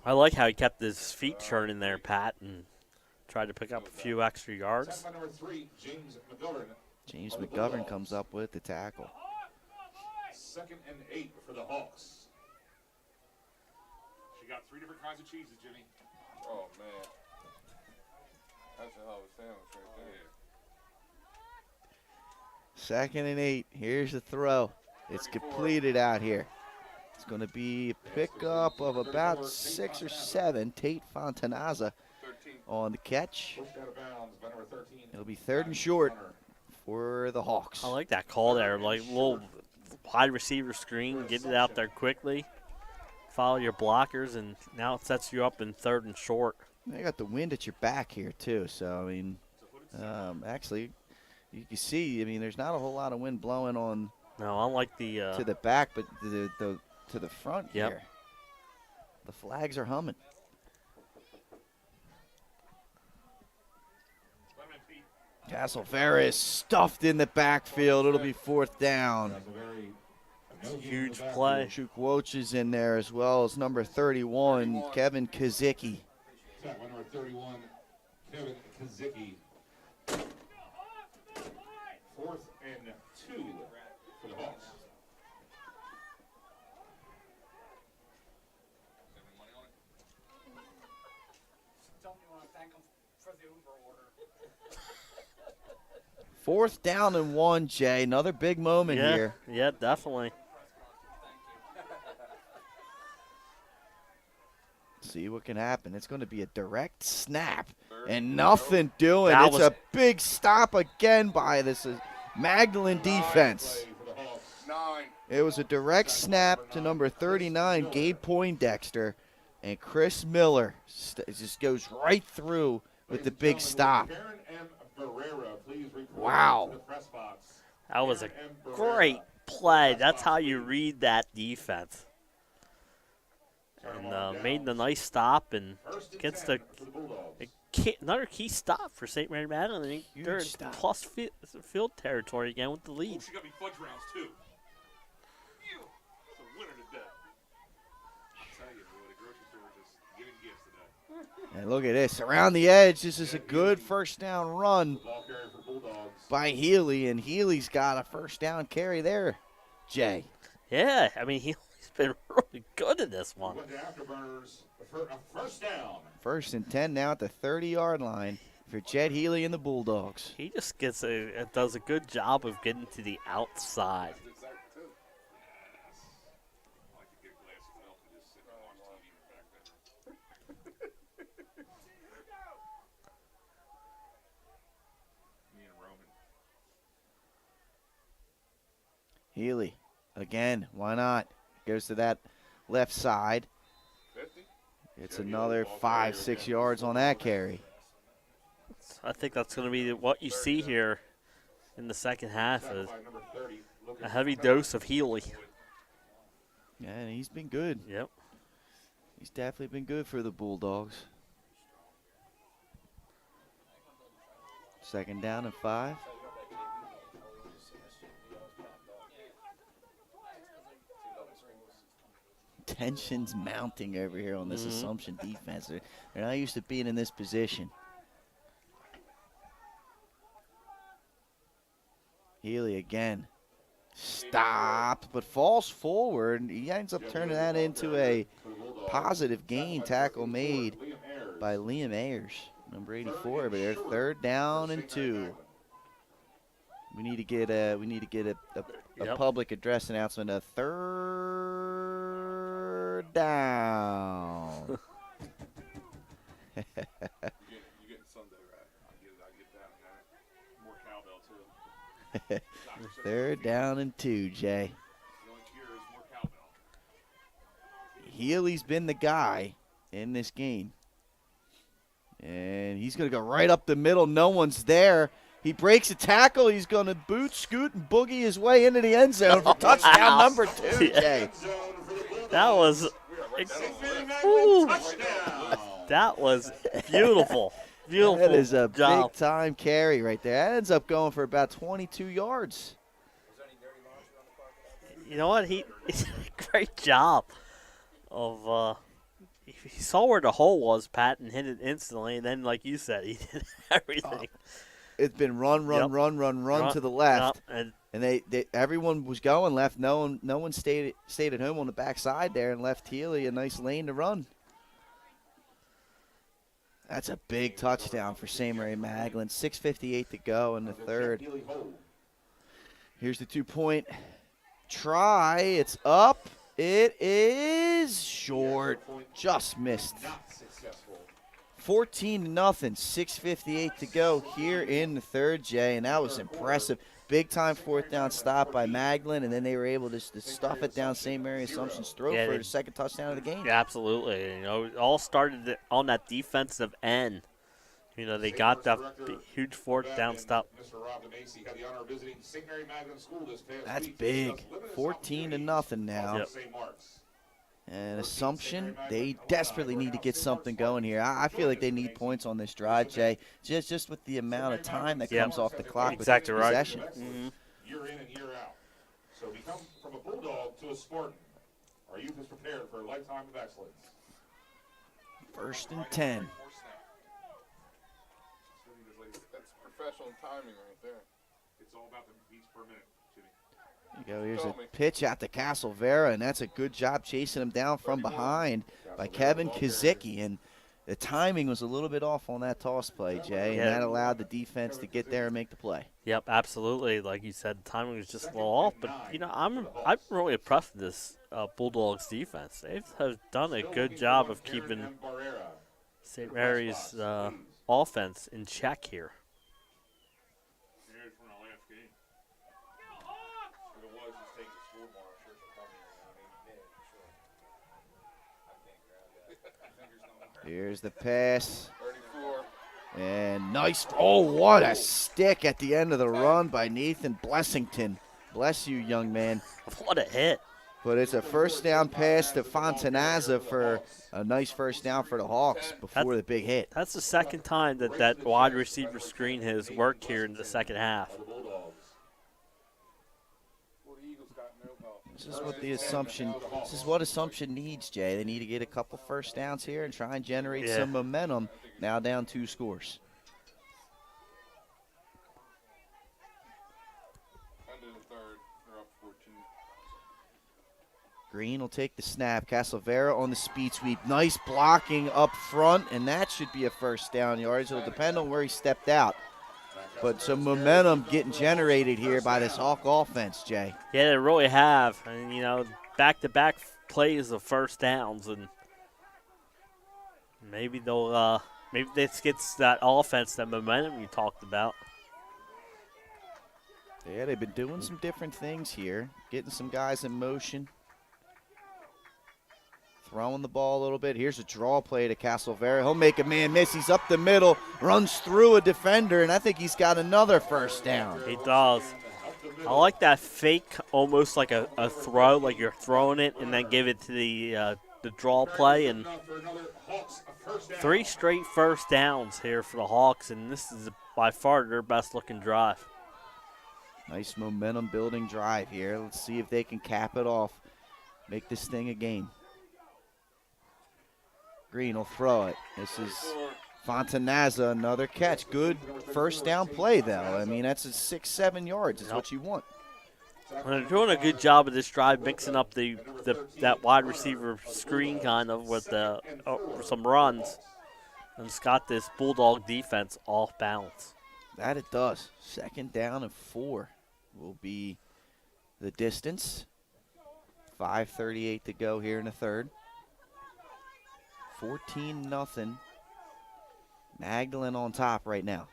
I like how he kept his feet churning there, Pat, and tried to pick up a few extra yards. James McGovern comes up with the tackle. 2nd and 8 for the Hawks. She got 3 different kinds of cheeses, Jimmy. Oh, man. That's a hell of a sandwich right there. 2nd and 8. Here's the throw. It's completed out here. It's going to be a pickup of about 6 or 7. Tate Fontanaza on the catch. It'll be 3rd and short for the Hawks. I like that call there, like little wide receiver screen, get it out there quickly, follow your blockers, and now it sets you up in 3rd and short. They got the wind at your back here too, so I mean, actually, you can see. I mean, there's not a whole lot of wind blowing on. No, unlike the to the back, but to the front yep. here. The flags are humming. Castlevera is stuffed in the backfield. It'll be 4th down. Huge play. Chukwoch is in there as well as number 31, Kevin Kazicki. Number 31, Kevin Kazicki. 4th and 2 for the Hawks. Fourth down and 1, Jay. Another big moment here. Yeah, definitely. See what can happen. It's going to be a direct snap and nothing doing. That It's was a big stop again by this Magdalene defense. It was a direct snap to number 39, Gabe Poindexter, and Chris Miller just goes right through with the big stop. Wow. That was a great play. That's how you read that defense. And made the nice stop and gets another key stop for St. Mary Magdalene. They're in plus field territory again with the lead. She got me fudge rounds too. It's a winner to death. I'll tell you, boy, the grocery store is just giving gifts today. And look at this. Around the edge, this is a good first down run by Healy, and Healy's got a first down carry there, Jay. Yeah, I mean, he's been really good in this one. First down. 1st and 10 now at the 30-yard line for Jed Healy and the Bulldogs. He just does a good job of getting to the outside. Healy, again, why not? Goes to that left side. It's another 5-6 yards on that carry. I think that's going to be what you see here in the second half, is a heavy dose of Healy. Yeah, and he's been good. Yep. He's definitely been good for the Bulldogs. 2nd down and 5. Tension's mounting over here on this Assumption defense. They're not used to being in this position. Healy again. Stopped, but falls forward. He ends up turning that into a positive gain tackle made by Liam Ayers, number 84. But they're 3rd down and 2. We need to get a public address announcement. A 3rd down. You getting Sunday, right? I get that, man. More cowbell, too. 3rd down and 2, Jay. The only cure is more cowbell. Healy's been the guy in this game. And he's going to go right up the middle. No one's there. He breaks a tackle. He's going to boot, scoot, and boogie his way into the end zone for touchdown number 2, Jay. That was that was beautiful. Beautiful. That is a job. big-time carry right there. That ends up going for about 22 yards. You know what? He did a great job of he saw where the hole was, Pat, and hit it instantly. And then, like you said, he did everything. It's been run to the left. Yep. And everyone was going left. No one stayed at home on the backside there and left Healy a nice lane to run. That's a big touchdown for St. Mary Magdalene. 6:58 to go in the 3rd. Here's the 2-point try. It's up. It is short. Just missed. 14-0. 6:58 to go here in the 3rd, Jay, and that was impressive. Big-time 4th down stop by Magdalene, and then they were able to stuff it down St. Mary Assumption's throat for the 2nd touchdown of the game. Yeah, absolutely. You know, it all started on that defensive end. You know, they got that huge 4th down stop. That's big. 14-0 now. Yep. And Assumption, they desperately need to get something going here. I feel like they need points on this drive, Jay, just with the amount of time that comes off the clock exactly with right. possession. Year in and year out. So become from a Bulldog to a Spartan. Our youth is prepared for a lifetime of excellence. 1st and 10. That's professional timing right there. It's all about the beats per minute, Jimmy. There you go. Here's a pitch out to Castlevera, and that's a good job chasing him down from behind by Kevin Kazicki. And the timing was a little bit off on that toss play, Jay, and that allowed the defense to get there and make the play. Yep, absolutely. Like you said, the timing was just a little off. But, you know, I'm really impressed with this Bulldogs defense. They have done a good job of keeping St. Mary's offense in check here. Here's the pass. 34. And nice. Oh, what a stick at the end of the run by Nathan Blessington. Bless you, young man. What a hit. But it's a first down pass to Fontanaza for a nice first down for the Hawks before the big hit. That's the second time that wide receiver screen has worked here in the second half. This is what Assumption needs, Jay. They need to get a couple first downs here and try and generate some momentum. Now down 2 scores. End of the 3rd. They're up 14. Green will take the snap. Castlevera on the speed sweep. Nice blocking up front, and that should be a first down yardage. It'll depend on where he stepped out. But some momentum getting generated here by this Hawk offense, Jay. Yeah, they really have. And, you know, back-to-back plays of first downs, and maybe they'll maybe this gets that offense, that momentum you talked about. Yeah, they've been doing some different things here, getting some guys in motion. Throwing the ball a little bit. Here's a draw play to Castlevera. He'll make a man miss. He's up the middle, runs through a defender, and I think he's got another first down. He does. I like that fake, almost like a throw, like you're throwing it and then give it to the draw play. And 3 straight first downs here for the Hawks, and this is by far their best-looking drive. Nice momentum-building drive here. Let's see if they can cap it off, make this thing a game. Green will throw it. This is Fontanaza, another catch. Good first down play, though. I mean, that's 6-7 yards is what you want. And they're doing a good job of this drive, mixing up that wide receiver screen kind of with some runs. And it's got this Bulldog defense off balance. That it does. 2nd down and 4 will be the distance. 5:38 to go here in the 3rd. 14-0. Magdalene on top right now.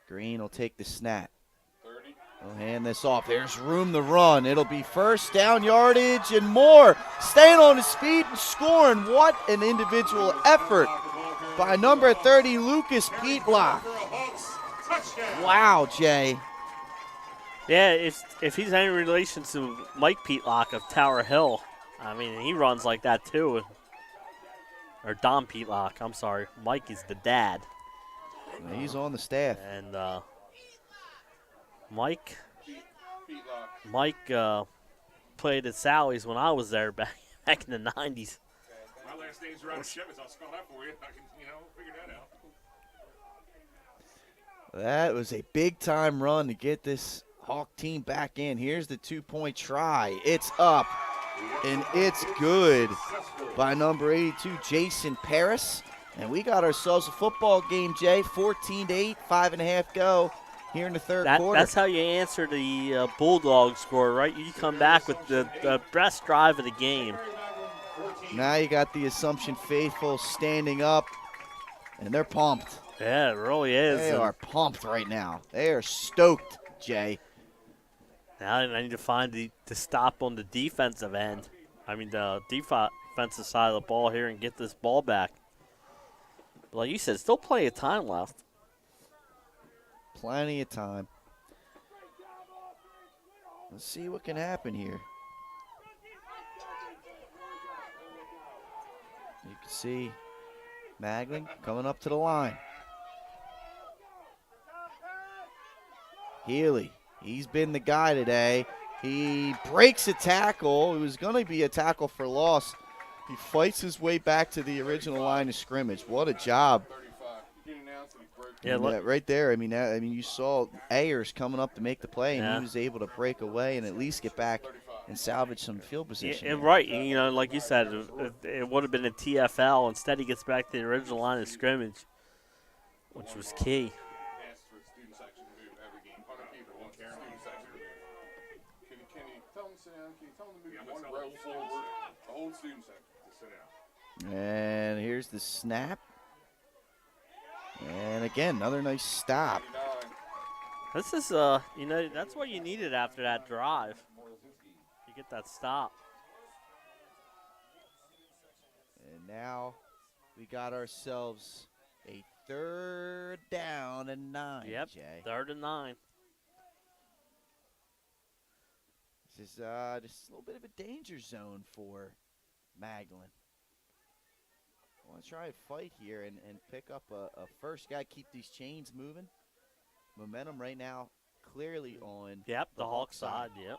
Green will take the snap. 30. He'll hand this off. There's room to run. It'll be first down yardage and more. Staying on his feet and scoring. What an individual effort by number 30, Lucas Peatlock. Wow, Jay. Yeah, if he's any relation to Mike Peatlock of Tower Hill, I mean, he runs like that too. Or Don Peatlock, I'm sorry. Mike is the dad. He's on the staff. And Mike played at Sally's when I was there back in the 90s. My last name's around Shivers. I'll spell that for you. I can, figure that out. That was a big-time run to get this Hawk team back in. Here's the 2-point try. It's up, and it's good by number 82, Jason Paris. And we got ourselves a football game, Jay. 14-8, 5.5 go here in the 3rd quarter. That's how you answer the Bulldog score, right? You come back with the best drive of the game. Now you got the Assumption faithful standing up, and they're pumped. Yeah, it really is. They are pumped right now. They are stoked, Jay. Now I need to find the stop on the defensive end. I mean, the defensive side of the ball here and get this ball back. But like you said, still plenty of time left. Plenty of time. Let's see what can happen here. You can see Magdalene coming up to the line. Healy He's been the guy today. He breaks a tackle. It was going to be a tackle for loss. He fights his way back to the original line of scrimmage. What a job. Yeah, right there. I mean, you saw Ayers coming up to make the play, and Yeah. he was able to break away and at least get back and salvage some field position. Yeah, right. You know, like you said, it would have been a TFL. Instead, he gets back to the original line of scrimmage, which was key. Can you tell them to sit down? Can you tell them to move one row forward? The whole student section to sit down. And here's the snap. And again, another nice stop. This is, you know, that's what you needed after that drive. You get that stop. And now we got ourselves a 3rd down and 9, Yep, Jay. 3rd and 9. This is just a little bit of a danger zone for Magdalene. I want to try and fight here and pick up a first. Got to keep these chains moving. Momentum right now clearly on Yep, the Hawk side, yep.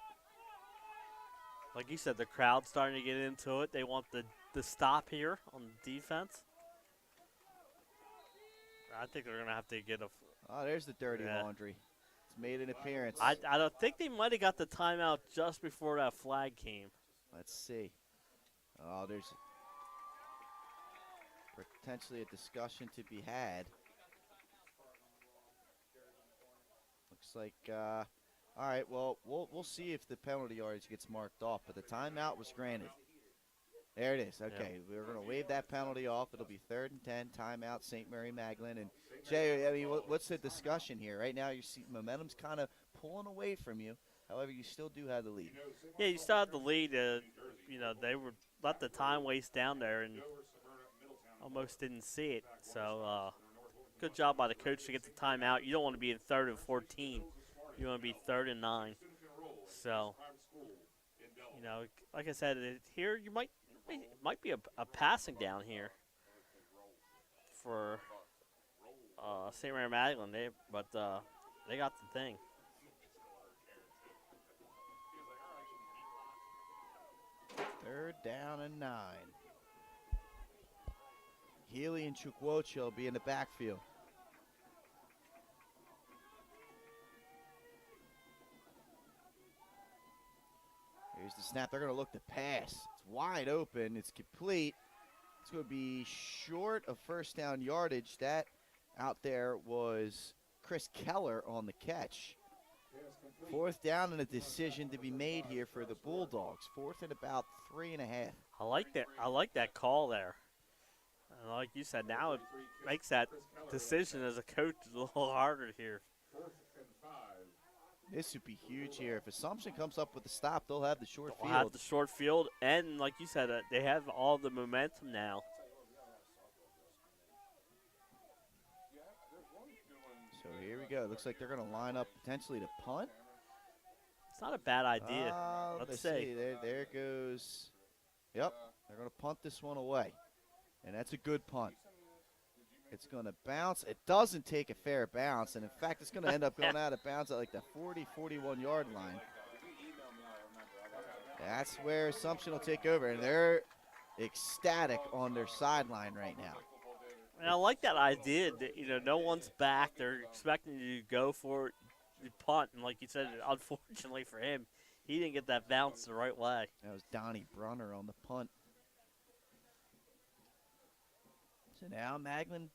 Like you said, the crowd's starting to get into it. They want the stop here on defense. I think they're going to have to get a... Oh, there's the dirty laundry. It's made an appearance. I don't think they might have got the timeout just before that flag came. Let's see. Oh, there's potentially a discussion to be had. Looks like, all right, well, we'll see if the penalty yardage gets marked off, but the timeout was granted. There it is. Okay, we're going to waive that penalty off. It'll be 3rd and 10, timeout, St. Mary Magdalene. And, Jay, I mean, what's the discussion here? Right now, you see momentum's kind of pulling away from you. However, you still do have the lead. Yeah, you still have the lead. You know, they were let the time waste down there and almost didn't see it. So, good job by the coach to get the timeout. You don't want to be in 3rd and 14. You want to be 3rd and 9. So, you know, like I said, here you might be a passing down here for St. Mary Magdalene, but they got the thing. Third down and 9. Healy and Chukwuocha will be in the backfield. Here's the snap. They're going to look to pass. It's wide open. It's complete. It's going to be short of first down yardage. That out there was Chris Keller on the catch. 4th down and a decision to be made here for the Bulldogs. 4th and about 3.5. I like that. I like that call there. And like you said, now it makes that decision as a coach a little harder here. This would be huge here. If Assumption comes up with a stop, they'll have the short They'll field. have the short field, and like you said, they have all the momentum now. So here we go. Looks like they're going to line up potentially to punt. It's not a bad idea. Let's see. There goes. Yep, they're going to punt this one away. And that's a good punt. It's going to bounce. It doesn't take a fair bounce. And, in fact, it's going to end up going out of bounds at like the 40, 41-yard line. That's where Assumption will take over. And they're ecstatic on their sideline right now. And I like that idea that, you know, no one's back. They're expecting you to go for it, you punt. And like you said, unfortunately for him, he didn't get that bounce the right way. That was Donnie Brunner on the punt. So now Magdalene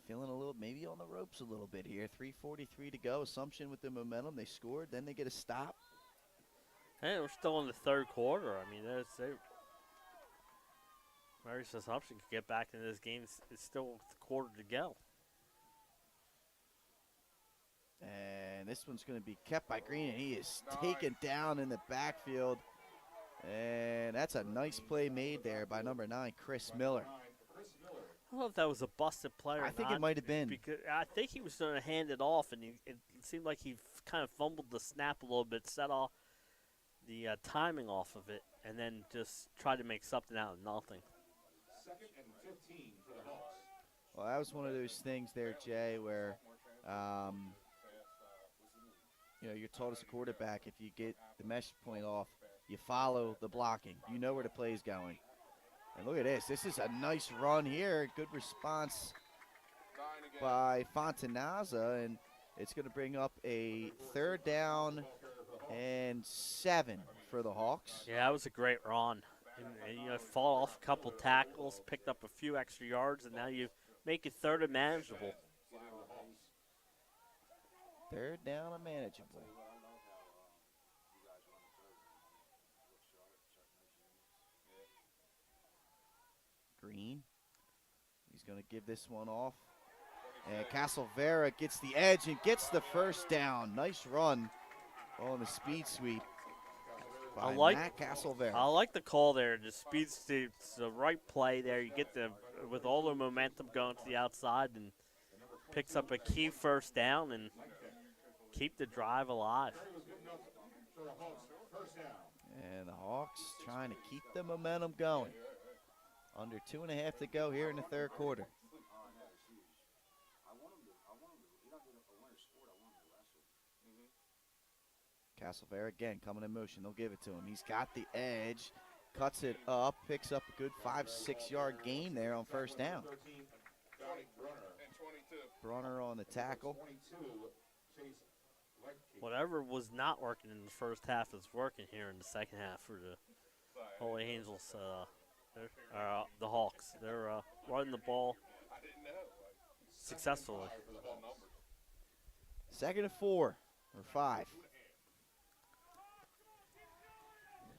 feeling a little, maybe on the ropes a little bit here. 3:43 to go. Assumption with the momentum. They scored. Then they get a stop. Hey, we're still in the 3rd quarter. I mean, Mary's Assumption could get back into this game. It's still a quarter to go. And this one's going to be kept by Green, and he is taken down in the backfield. And that's a nice play made there by number 9, Chris Miller. I don't know if that was a busted play or not. I think it might have been. Because I think he was going to hand it off, and it seemed like he kind of fumbled the snap a little bit, set off the timing off of it, and then just tried to make something out of nothing. 2nd and 15 for the Hawks. Well, that was one of those things there, Jay, where You know, you're told as a quarterback, if you get the mesh point off, you follow the blocking. You know where the play is going. And look at this. This is a nice run here. Good response by Fontanaza, and it's going to bring up a 3rd down and 7 for the Hawks. Yeah, that was a great run. And you know, fall off a couple tackles, picked up a few extra yards, and now you make it 3rd and manageable. 3rd down and manageable. Green. He's going to give this one off. And Castlevera gets the edge and gets the 1st down. Nice run on the speed sweep by Matt Castlevera. I like the call there. The speed sweep's the right play there. You get with all the momentum going to the outside, and picks up a key 1st down and keep the drive alive. And the Hawks trying to keep the momentum going. Under 2.5 to go here in the 3rd quarter. Castlevera again coming in motion. They'll give it to him. He's got the edge, cuts it up, picks up a good 5-6 yard gain there on 1st down. Brunner on the tackle. Whatever was not working in the first half is working here in the second half for the Holy Angels. The Hawks. They're running the ball successfully. 2nd and 4 or 5.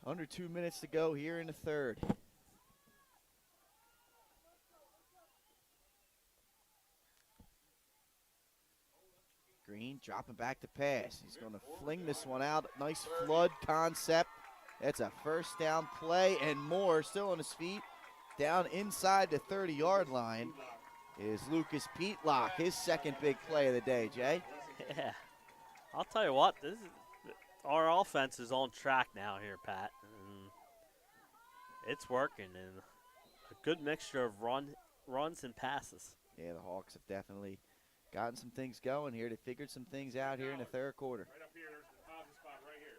Under 2 minutes to go here in the 3rd. Green dropping back to pass. He's going to fling this one out. Nice flood concept. That's a 1st down play and more. Still on his feet. Down inside the 30-yard line is Lucas Peatlock. His 2nd big play of the day, Jay. Yeah. I'll tell you what, our offense is on track now here, Pat. And it's working, and a good mixture of runs and passes. Yeah, the Hawks have definitely gotten some things going here. They figured some things out here in the 3rd quarter. Right up here, there's the deposit spot right here.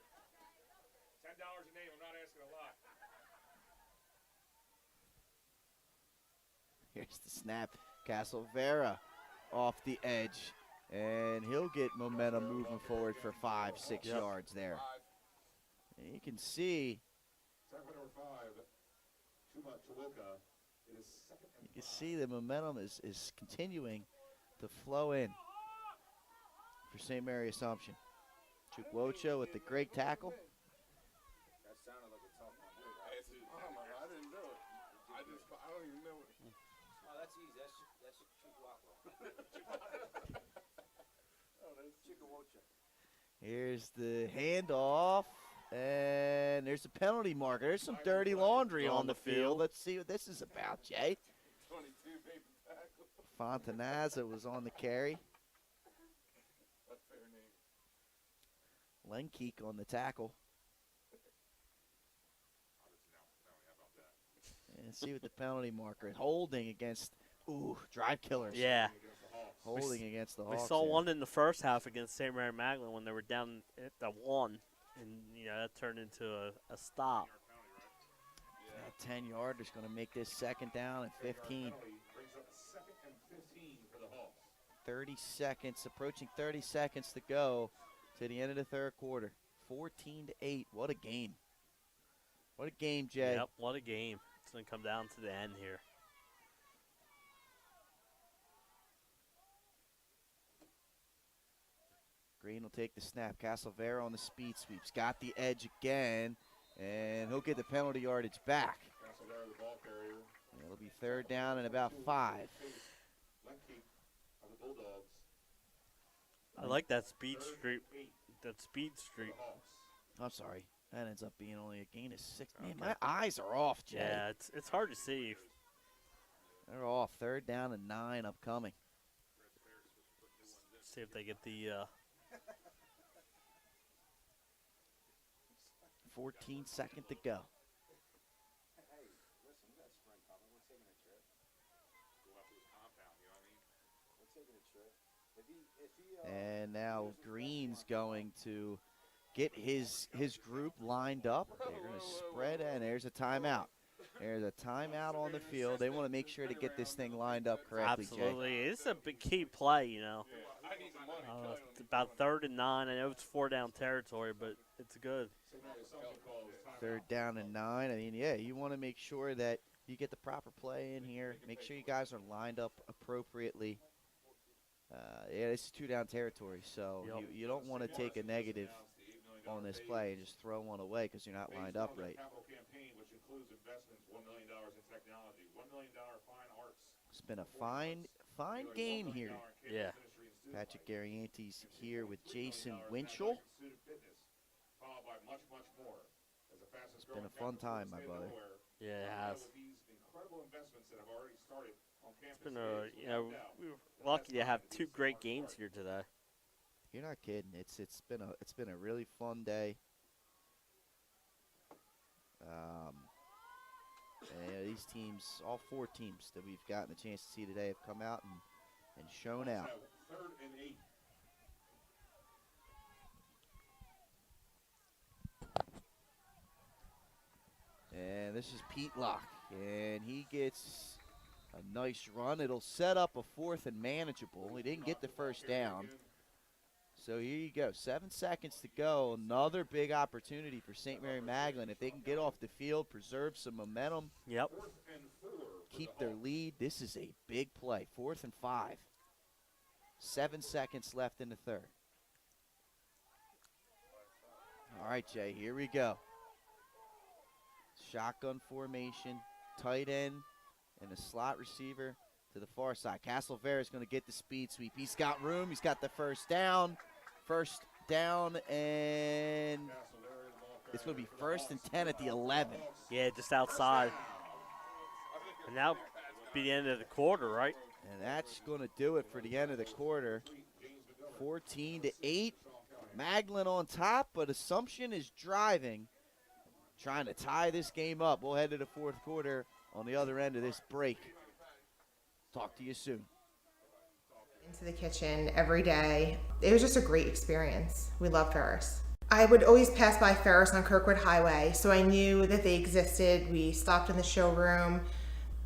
$10 a name, I'm not asking a lot. Here's the snap. Castlevera off the edge, and he'll get momentum moving forward for 5-6 yards there. And you can see the momentum is continuing to flow in for St. Mary Assumption. Chukwocho with the great tackle. That sounded like a tough one. I didn't know it. I don't even know it. Oh, that's easy. That's Chukwocho. Oh, that's Chukwocho. Here's the handoff, and there's a penalty marker. There's some dirty laundry on the field. Let's see what this is about, Jay. 22 baby tackle. Fontanaza was on the carry. That's fair name. Lenkeek on the tackle. And see what the penalty marker is. Holding against, drive killers. Yeah. Holding against the Hawks. We saw here. one in the first half against St. Mary Magdalene when they were down at the 1, and that turned into a stop. That 10-yarder is going to make this 2nd down and 15. 30 seconds, approaching 30 seconds to go to the end of the 3rd quarter. 14-8. What a game. What a game, Jay. Yep, what a game. It's going to come down to the end here. Green will take the snap. Castlevera on the speed sweeps. Got the edge again, and he'll get the penalty yardage back. Castlevera, the ball carrier. It'll be 3rd down and about 5. Lenkeek of the Bulldogs. I like that speed streak. That speed streak. I'm sorry. That ends up being only a gain of 6. Man, my eyes are off, Jay. Yeah, it's hard to see. They're off. 3rd down and 9 upcoming. See if they get the 14 seconds to go. Hey, listen, we got spring coming. We're taking a trip. Go out to his compound, you know what I mean? We're taking a trip. If And now Green's going to get his group lined up. They're going to spread, and there's a timeout. There's a timeout on the field. They want to make sure to get this thing lined up correctly, Absolutely. Jay. It's a big key play, you know. It's about 3rd and 9. I know it's 4-down territory, but it's good. 3rd down and 9. I mean, yeah, you want to make sure that you get the proper play in here. Make sure you guys are lined up appropriately. Yeah, this is 2-down territory, so you don't want to take a negative on this play and just throw one away because you're not lined up right. It's been a fine game here. Yeah. Patrick Gariantes here with Jason Winchell. It's been a fun time, my brother. Yeah, it has. It's been we were lucky to have 2 great games here today. You're not kidding. It's been a really fun day. And these teams, all 4 teams that we've gotten a chance to see today, have come out and shown out. 3rd and 8. And this is Pete Locke, and he gets a nice run. It'll set up a 4th and manageable. He didn't get the first down. So here you go, 7 seconds to go. Another big opportunity for St. Mary Magdalene. If they can get off the field, preserve some momentum, keep their lead. This is a big play, 4th and 5. 7 seconds left in the 3rd. All right, Jay, here we go. Shotgun formation, tight end, and a slot receiver to the far side. Castlevera is going to get the speed sweep. He's got room. He's got the first down. First down, and it's going to be 1st and 10 at the 11. Yeah, just outside. And now be the end of the quarter, right? And that's going to do it for the end of the quarter. 14-8. Magdalene on top, but Assumption is driving, trying to tie this game up. We'll head to the 4th quarter on the other end of this break. Talk to you soon. Into the kitchen every day. It was just a great experience. We love Ferris. I would always pass by Ferris on Kirkwood Highway, so I knew that they existed. We stopped in the showroom.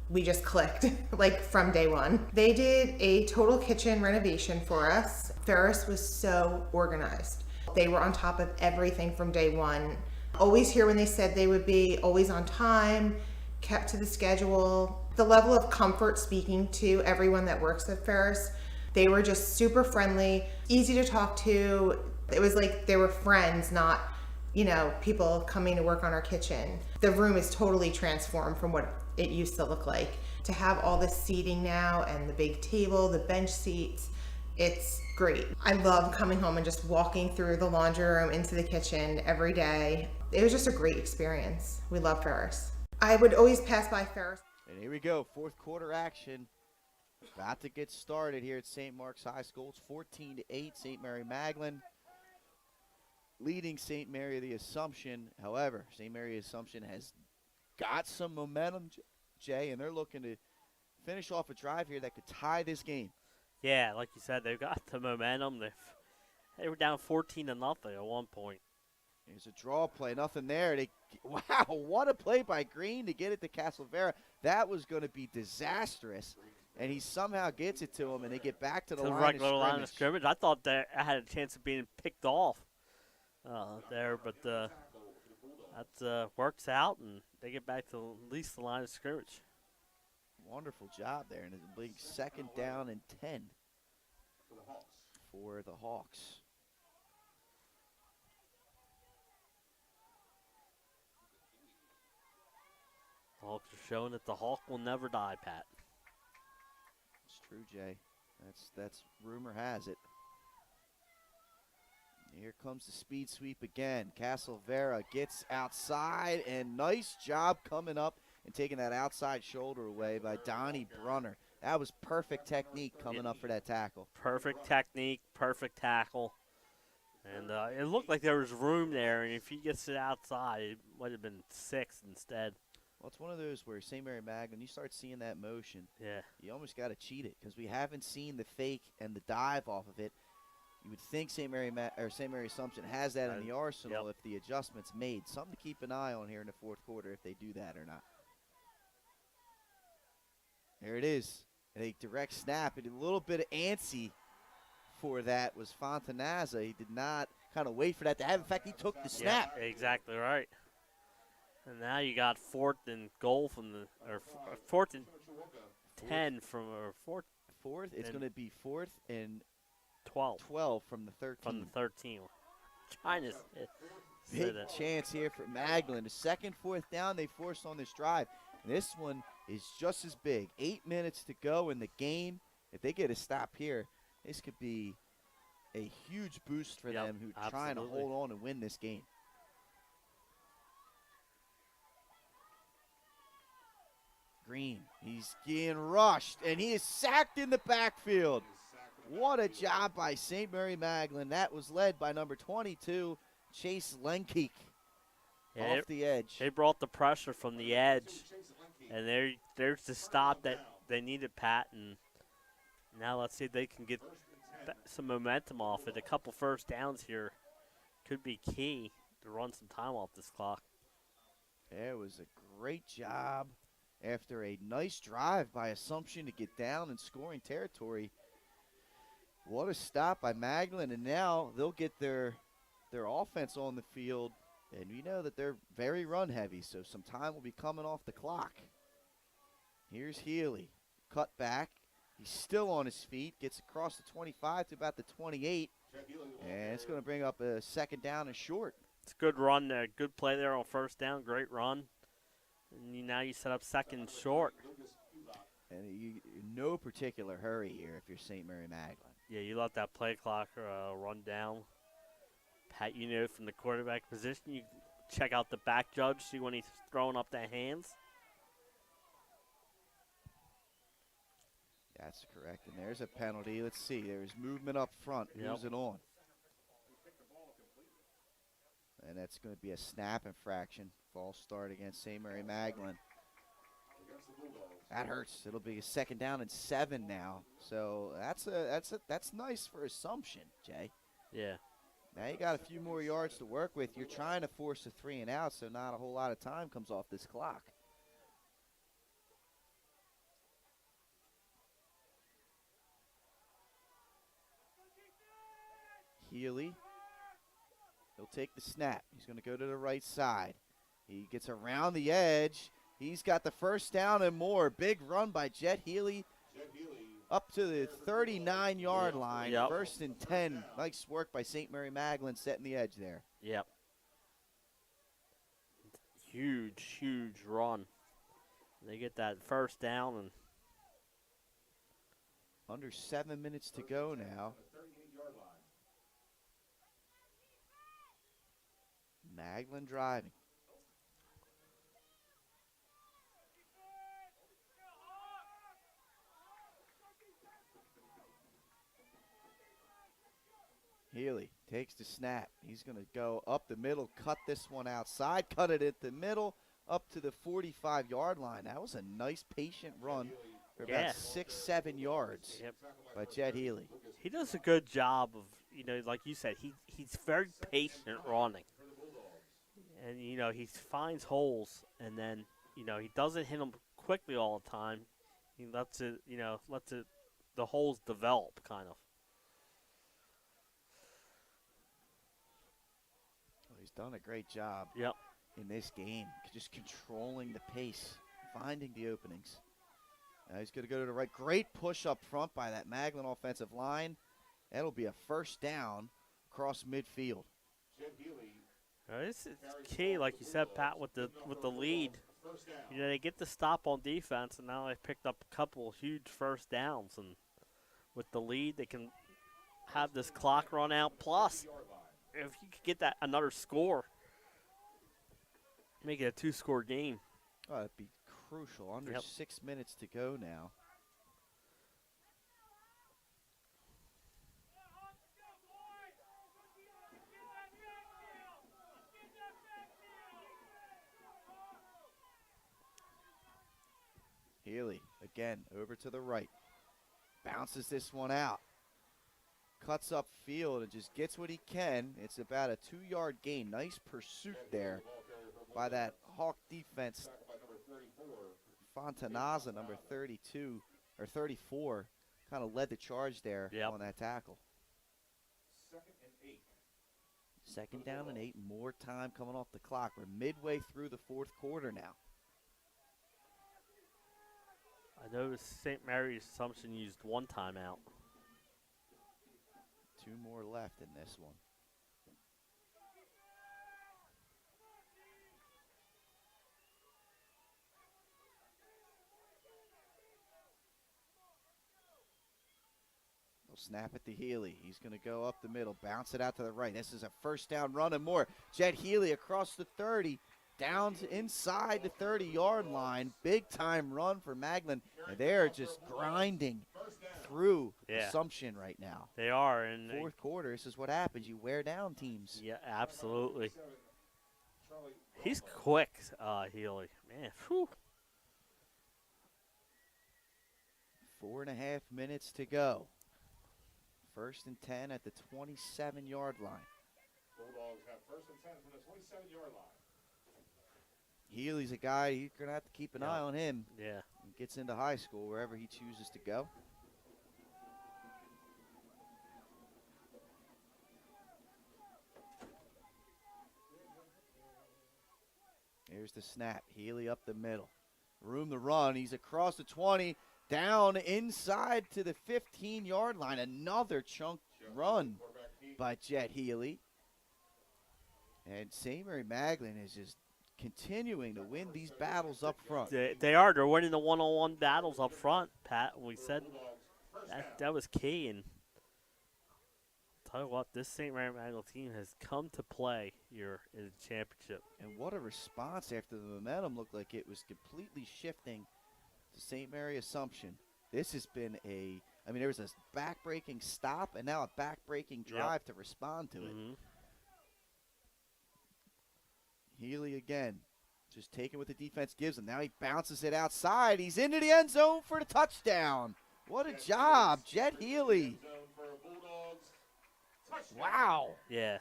We just clicked, like from day one. They did a total kitchen renovation for us. Ferris was so organized. They were on top of everything from day one. Always here when they said they would be, always on time, kept to the schedule. The level of comfort speaking to everyone that works at Ferris, they were just super friendly, easy to talk to. It was like they were friends, not, people coming to work on our kitchen. The room is totally transformed from what it used to look like. To have all this seating now and the big table, the bench seats, it's great. I love coming home and just walking through the laundry room into the kitchen every day. It was just a great experience. We love Ferris. I would always pass by Ferris. And here we go, 4th quarter action. About to get started here at St. Mark's High School. It's 14-8, St. Mary Magdalene leading St. Mary the Assumption. However, St. Mary Assumption has got some momentum, Jay, and they're looking to finish off a drive here that could tie this game. Yeah, like you said, they've got the momentum. They were down 14-0 at one point. There's a draw play, nothing there. Wow, what a play by Green to get it to Castlevera. That was going to be disastrous, and he somehow gets it to him, and they get back to the line of scrimmage. I thought that I had a chance of being picked off there, but that works out, and they get back to at least the line of scrimmage. Wonderful job there, and a big 2nd down and 10 for the Hawks. Hawks are showing that the Hawk will never die, Pat. It's true, Jay. That's rumor has it. Here comes the speed sweep again. Castlevera gets outside, and nice job coming up and taking that outside shoulder away by Donnie Brunner. That was perfect technique coming up for that tackle. Perfect technique, perfect tackle. And it looked like there was room there, and if he gets it outside, it might have been 6 instead. Well, it's one of those where St. Mary Magdalene, you start seeing that motion, Yeah. you almost got to cheat it because we haven't seen the fake and the dive off of it. You would think St. Mary Assumption has that in the arsenal if the adjustment's made. Something to keep an eye on here in the fourth quarter if they do that or not. There it is. A direct snap. And a little bit of antsy for that was Fontanaza. He did not kind of wait for that to happen. In fact, he took the snap. Yeah, exactly right. And now you got 4th and goal from the, or 4th and 10 from, or 4th. It's going to be 4th and 12. 12 from the 13. From the 13. Trying to big chance here for Magdalene. The second 4th down they forced on this drive. And this one is just as big. 8 minutes to go in the game. If they get a stop here, this could be a huge boost for them who are trying to hold on and win this game. Green, he's getting rushed, and he is sacked in the backfield. What a job by St. Mary Magdalene. That was led by number 22, Chase Lenkeek, off the edge. They brought the pressure from the edge, and there's the stop that they needed, Pat. And now let's see if they can get some momentum off it. A couple first downs here could be key to run some time off this clock. It was a great job after a nice drive by Assumption to get down in scoring territory. What a stop by Magdalene, and now they'll get their offense on the field, and we know that they're very run heavy, so some time will be coming off the clock. Here's Healy, cut back. He's still on his feet, gets across the 25 to about the 28, and it's going to bring up a second down and short. It's a good run there, good play there on first down, great run. And now you set up second and short. And no particular hurry here if you're St. Mary Magdalene. Yeah, you let that play clock run down. Pat, you know, from the quarterback position, you check out the back judge, see when he's throwing up the hands. That's correct. And there's a penalty. Let's see. There's movement up front. Who's it on? And that's going to be a snap infraction. False start against St. Mary Magdalene. That hurts. It'll be a second down and 7 now. So that's nice for Assumption, Jay. Yeah. Now you got a few more yards to work with. You're trying to force a 3 and out, so not a whole lot of time comes off this clock. Healy. He'll take the snap. He's going to go to the right side. He gets around the edge. He's got the first down and more. Big run by Jet Healy up to the 39-yard line. Yep. First and 10. Nice work by St. Mary Magdalene setting the edge there. Yep. Huge, huge run. They get that first down. And under 7 minutes to go now. Magdalene driving. Healy takes the snap. He's going to go up the middle, cut this one outside, cut it at the middle, up to the 45-yard line. That was a nice, patient run for about 6-7 yards by Jet Healy. He does a good job of, you know, like you said, he's very patient running. And, you know, he finds holes, and then, you know, he doesn't hit them quickly all the time. He lets it, you know, the holes develop, kind of. Well, he's done a great job in this game, just controlling the pace, finding the openings. Now he's going to go to the right. Great push up front by that Magdalene offensive line. That'll be a first down across midfield. This is key, like you said, Pat, with the lead. You know, they get the stop on defense, and now they've picked up a couple huge first downs. And with the lead, they can have this clock run out. Plus, if you could get that another score, make it a 2-score game. Oh, that'd be crucial. Under 6 minutes to go now. Healy, again, over to the right. Bounces this one out. Cuts up field and just gets what he can. It's about a 2-yard gain. Nice pursuit there by that Hawk defense. Fontanaza, number 32 or 34, kind of led the charge there on that tackle. 2nd and 8. 2nd down and 8. More time coming off the clock. We're midway through the 4th quarter now. I noticed St. Mary's Assumption used 1 timeout. 2 more left in this one. They'll snap it to Healy. He's going to go up the middle, bounce it out to the right. This is a 1st down run and more. Jet Healy across the 30, down to inside the 30-yard line. Big time run for Magdalene. And they're just grinding through Assumption right now. They are. In 4th quarter, this is what happens. You wear down teams. Yeah, absolutely. He's quick, Healy. Man, whew. 4.5 minutes to go. 1st and 10 at the 27-yard line. Bulldogs have 1st and 10 from the 27-yard line. Healy's a guy, you're going to have to keep an eye on him. Yeah. He gets into high school, wherever he chooses to go. Here's the snap. Healy up the middle. Room to run. He's across the 20. Down inside to the 15-yard line. Another chunk run by Jet Healy. And St. Mary Magdalene is just continuing to win these battles up front. They are. They're winning the one-on-one battles up front, Pat. We said that was key. And I'll tell you what, this St. Mary Magdalene team has come to play here in the championship. And what a response after the momentum looked like it was completely shifting to St. Mary Assumption. This has been there was a back-breaking stop and now a back-breaking drive to respond to it. Healy again, just taking what the defense gives him. Now he bounces it outside. He's into the end zone for the touchdown. What a job, Jet Healy. Wow. Yeah.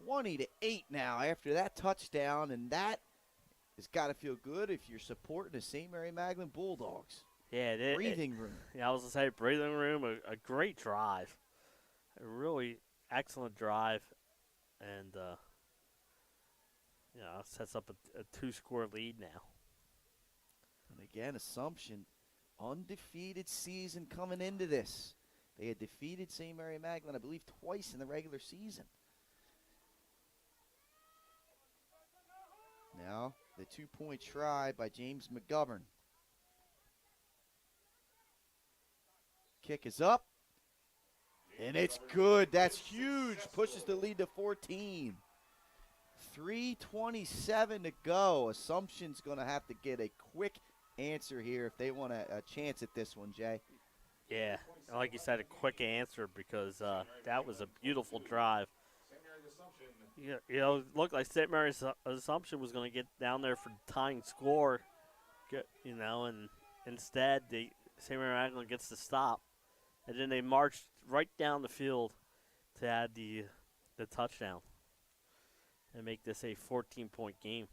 20-8 now after that touchdown, and that has got to feel good if you're supporting the St. Mary Magdalene Bulldogs. Yeah, breathing room. Yeah, I was going to say breathing room, a great drive. A really excellent drive. And, sets up a 2-score lead now. And again, Assumption, undefeated season coming into this. They had defeated St. Mary Magdalene, I believe, twice in the regular season. Now, the 2-point try by James McGovern. Kick is up. And it's good. That's huge. Pushes the lead to 14. 3:27 to go. Assumption's going to have to get a quick answer here if they want a chance at this one, Jay. Yeah, like you said, a quick answer because that was a beautiful drive. It looked like St. Mary's Assumption was going to get down there for the tying score, and instead St. Mary Magdalene gets the stop, and then they marched right down the field to add the touchdown and make this a 14-point game.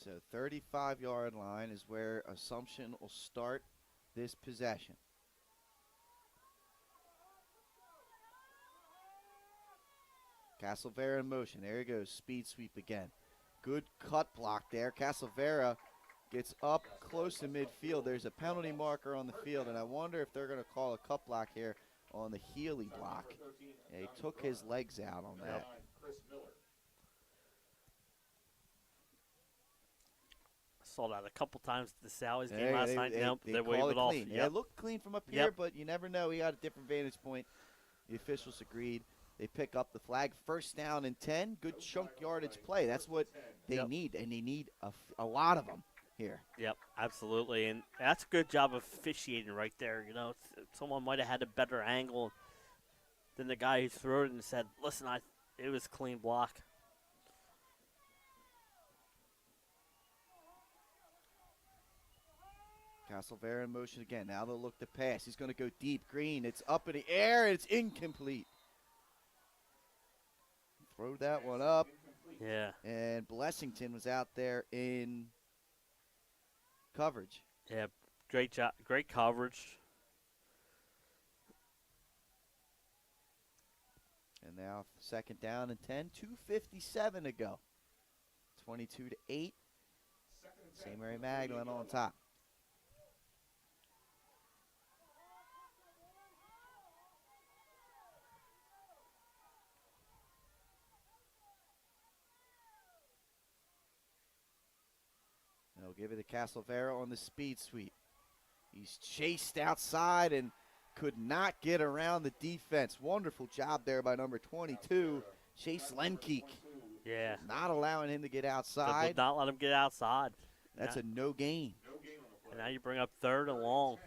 So 35-yard line is where Assumption will start this possession. Castlevera in motion. There he goes. Speed sweep again. Good cut block there. Castlevera gets up close to midfield. There's a penalty marker on the field, and I wonder if they're going to call a cut block here on the Healy block. Yeah, he took his legs out on that. Saw that a couple times at the Sally's game last night. They waved it off. Clean. Yeah, it looked clean from up here, but you never know. He got a different vantage point. The officials agreed. They pick up the flag. 1st down and 10. Good chunk yardage play. That's what they need, and they need a lot of them here. Yep, absolutely. And that's a good job of officiating right there. Someone might have had a better angle than the guy who threw it and said, listen, it was a clean block. Castlevera in motion again. Now they'll look to pass. He's going to go deep. Green. It's up in the air. It's incomplete. Throw that one up. Yeah. And Blessington was out there in coverage. Yeah, great job, great coverage. And now second down and 10, 2:57 to go. 22-8. St. Mary Magdalene on top. They'll give it to Castlevera on the speed sweep. He's chased outside and could not get around the defense. Wonderful job there by number 22, Chase Lenkeek. Yeah. Not allowing him to get outside. Would not let him get outside. That's a no gain. And now you bring up 3rd and long.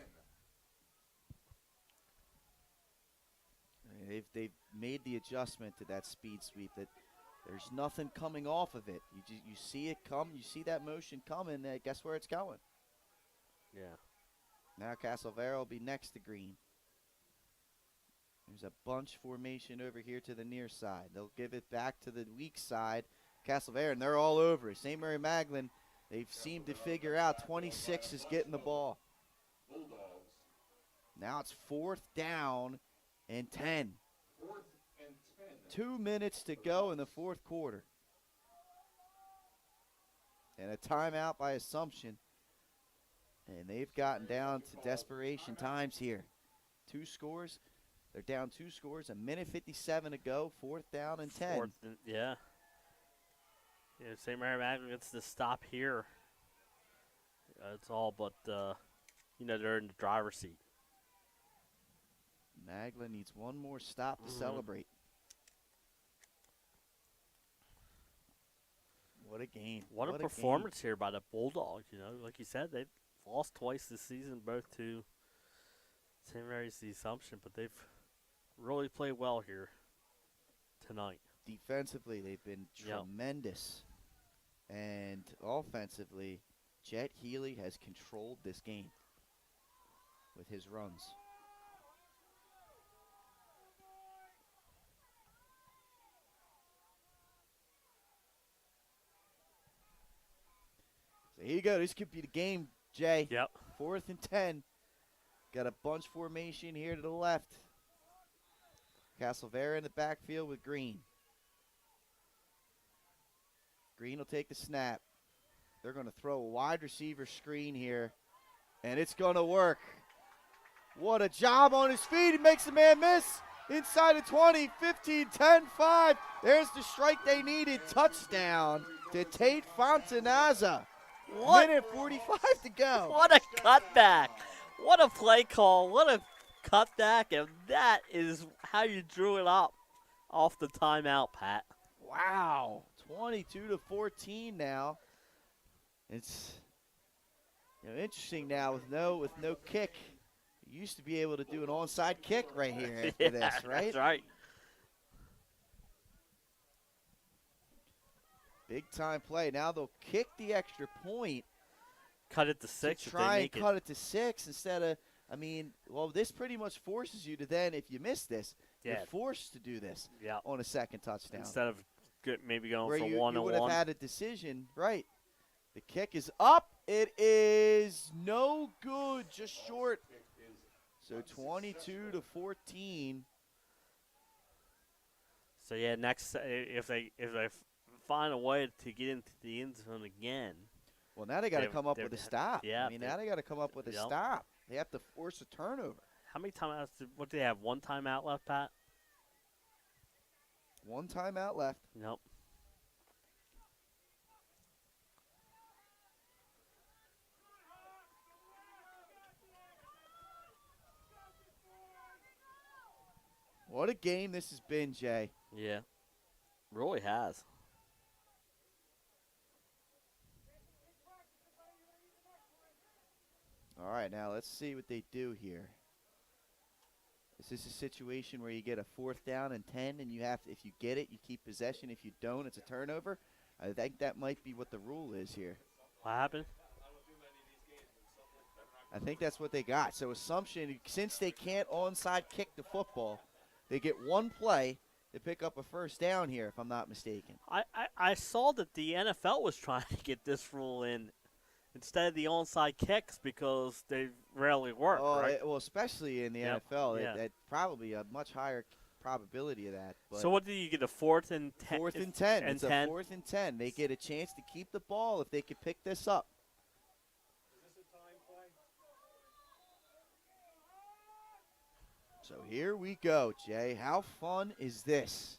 They've made the adjustment to that speed sweep that there's nothing coming off of it. You see it come, you see that motion coming, guess where it's going? Yeah. Now Castlevera will be next to Green. There's a bunch formation over here to the near side. They'll give it back to the weak side. Castlevera, and they're all over it. St. Mary Magdalene, they've seemed to figure out 26 is getting the ball. Now it's 4th down and 10. 2 minutes to go in the 4th quarter. And a timeout by Assumption. And they've gotten down to desperation times here. 2 scores. They're down 2 scores. 1:57 to go. 4th down and 10. Yeah. Yeah, St. Mary Magdalene gets the stop here. It's all but, they're in the driver's seat. Magdalene needs one more stop to celebrate. What a game. What a performance here by the Bulldogs. Like you said, they've lost twice this season, both to St. Mary's the Assumption, but they've really played well here tonight. Defensively, they've been tremendous. And offensively, Jet Healy has controlled this game with his runs. So here you go. This could be the game, Jay. Yep. 4th and 10. Got a bunch formation here to the left. Castlevera in the backfield with Green. Green will take the snap. They're going to throw a wide receiver screen here, and it's going to work. What a job on his feet. He makes the man miss. Inside the 20, 15, 10, 5. There's the strike they needed. Touchdown to Tate Fontanaza. Minute 45 to go. What a cutback. What a play call. What a cutback. And that is how you drew it up off the timeout, Pat. Wow. 22-14 now. It's interesting now with no kick. You used to be able to do an onside kick right here after this, right? That's right. Big time play. Now they'll kick the extra point. Cut it to 6. To try and cut it to 6 instead of, this pretty much forces you to then, if you miss this, you're forced to do this on a second touchdown. Instead of maybe going where for you 1-on-1. You would have had a decision, right. The kick is up. It is no good, just short. So 22-14. So yeah, next if they find a way to get into the end zone again. Well, now they got to come up with a stop. Yeah. Now they got to come up with a stop. They have to force a turnover. How many timeouts? What do they have? 1 timeout left, Pat? 1 timeout left. Nope. What a game this has been, Jay. Yeah. Really has. All right, now let's see what they do here. Is this a situation where you get a 4th down and 10 and you have to, if you get it, you keep possession. If you don't, it's a turnover? I think that might be what the rule is here. What happened? I think that's what they got. So Assumption, since they can't onside kick the football, they get one play to pick up a first down here, if I'm not mistaken. I saw that the NFL was trying to get this rule in instead of the onside kicks because they rarely work, right? Well, especially in the NFL, that's probably a much higher probability of that. But so what do you get, a 4th and 10? 4th and 10. It's a 4th and 10. They get a chance to keep the ball if they could pick this up. So here we go, Jay. How fun is this?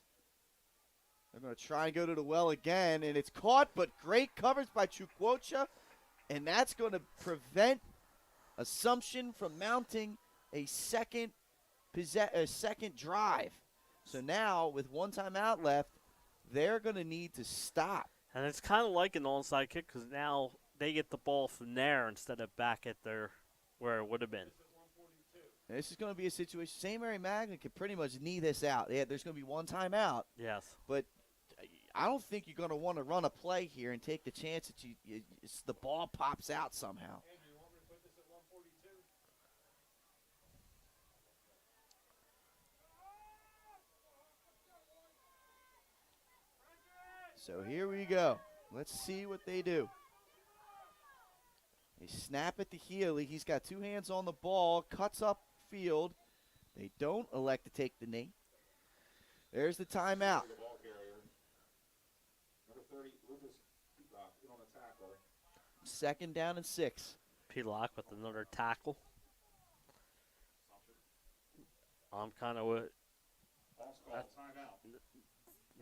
They're going to try and go to the well again, and it's caught, but great coverage by Chukwuocha, and that's going to prevent Assumption from mounting a second drive. So now, with one timeout left, they're going to need to stop. And it's kind of like an onside kick because now they get the ball from there instead of back at where it would have been. And this is going to be a situation. St. Mary Magdalene can pretty much knee this out. Yeah, there's going to be one timeout. Yes. But I don't think you're going to want to run a play here and take the chance that the ball pops out somehow. So here we go. Let's see what they do. They snap at the Healy. He's got two hands on the ball, cuts up field. They don't elect to take the knee. There's the timeout. Second down and 6. P-Lock with another tackle. I'm kind of with.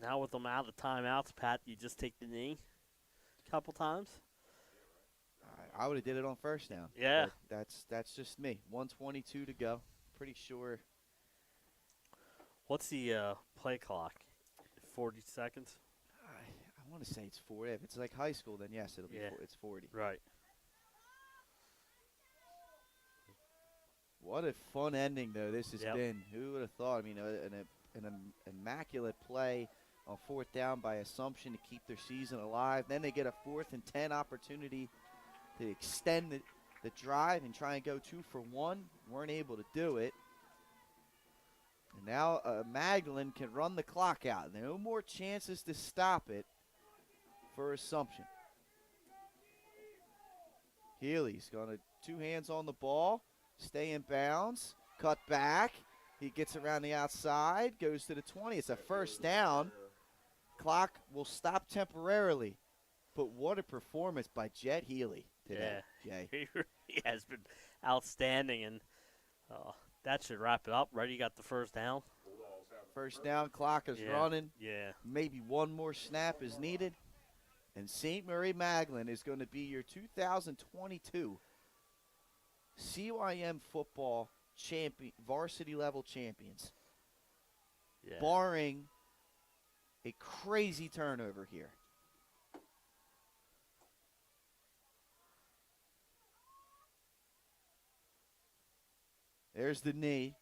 Now with them out of timeouts, Pat, you just take the knee a couple times. I would have did it on first down. Yeah. That's just me. 1:22 to go. Pretty sure. What's the play clock? 40 seconds? I want to say it's 40. If it's like high school, then yes, it'll be. It's 40. Right. What a fun ending, though, this has been. Who would have thought? I mean, an immaculate play on 4th down by Assumption to keep their season alive. Then they get a 4th and 10 opportunity to extend the drive and try and go 2 for 1. Weren't able to do it. And now Magdalene can run the clock out. No more chances to stop it for Assumption. Healy's going to 2 hands on the ball, stay in bounds, cut back. He gets around the outside, goes to the 20. It's a first down. Clock will stop temporarily. But what a performance by Jet Healy today, Jay. He has been outstanding, and that should wrap it up. Right, you got the first down. First down, clock is running. Yeah. Maybe one more snap is needed. And St. Mary Magdalene is going to be your 2022 CYM football varsity level champions. Yeah. Barring a crazy turnover here. There's the knee.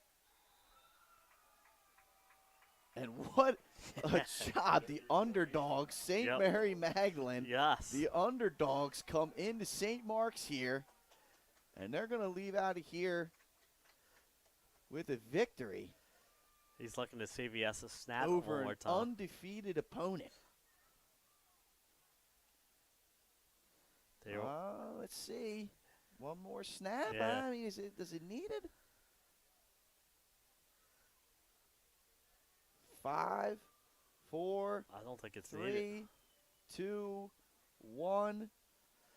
And what a job. The underdogs, St. Mary Magdalene. Yes. The underdogs come into St. Mark's here, and they're going to leave out of here with a victory. He's looking to see if he has to snap over one more an time. undefeated opponent. Let's see. One more snap. Yeah. I mean, does it need it? 5, 4. I don't think it's 3, needed. 2, 1,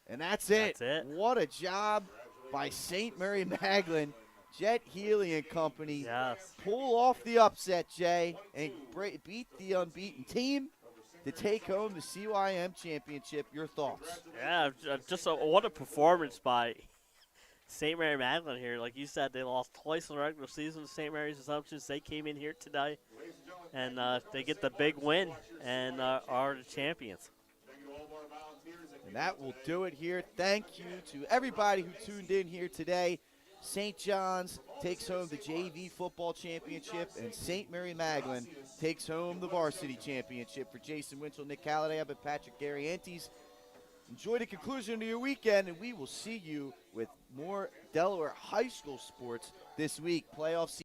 and that's it. That's it. What a job by St. Mary Magdalene. Jet Healy and company pull off the upset, Jay, and beat the unbeaten team to take home the CYM championship. Your thoughts? Yeah, just what a performance by St. Mary Magdalene here. Like you said, they lost twice in the regular season to St. Mary's Assumptions. They came in here today, and they get the big win and are the champions. And that will do it here. Thank you to everybody who tuned in here today. St. John's takes home the JV football championship, and St. Mary Magdalene takes home the varsity championship. For Jason Winchell, Nick Halliday, I've been Patrick Gariantes. Enjoy the conclusion of your weekend, and we will see you with more Delaware high school sports this week. Playoff season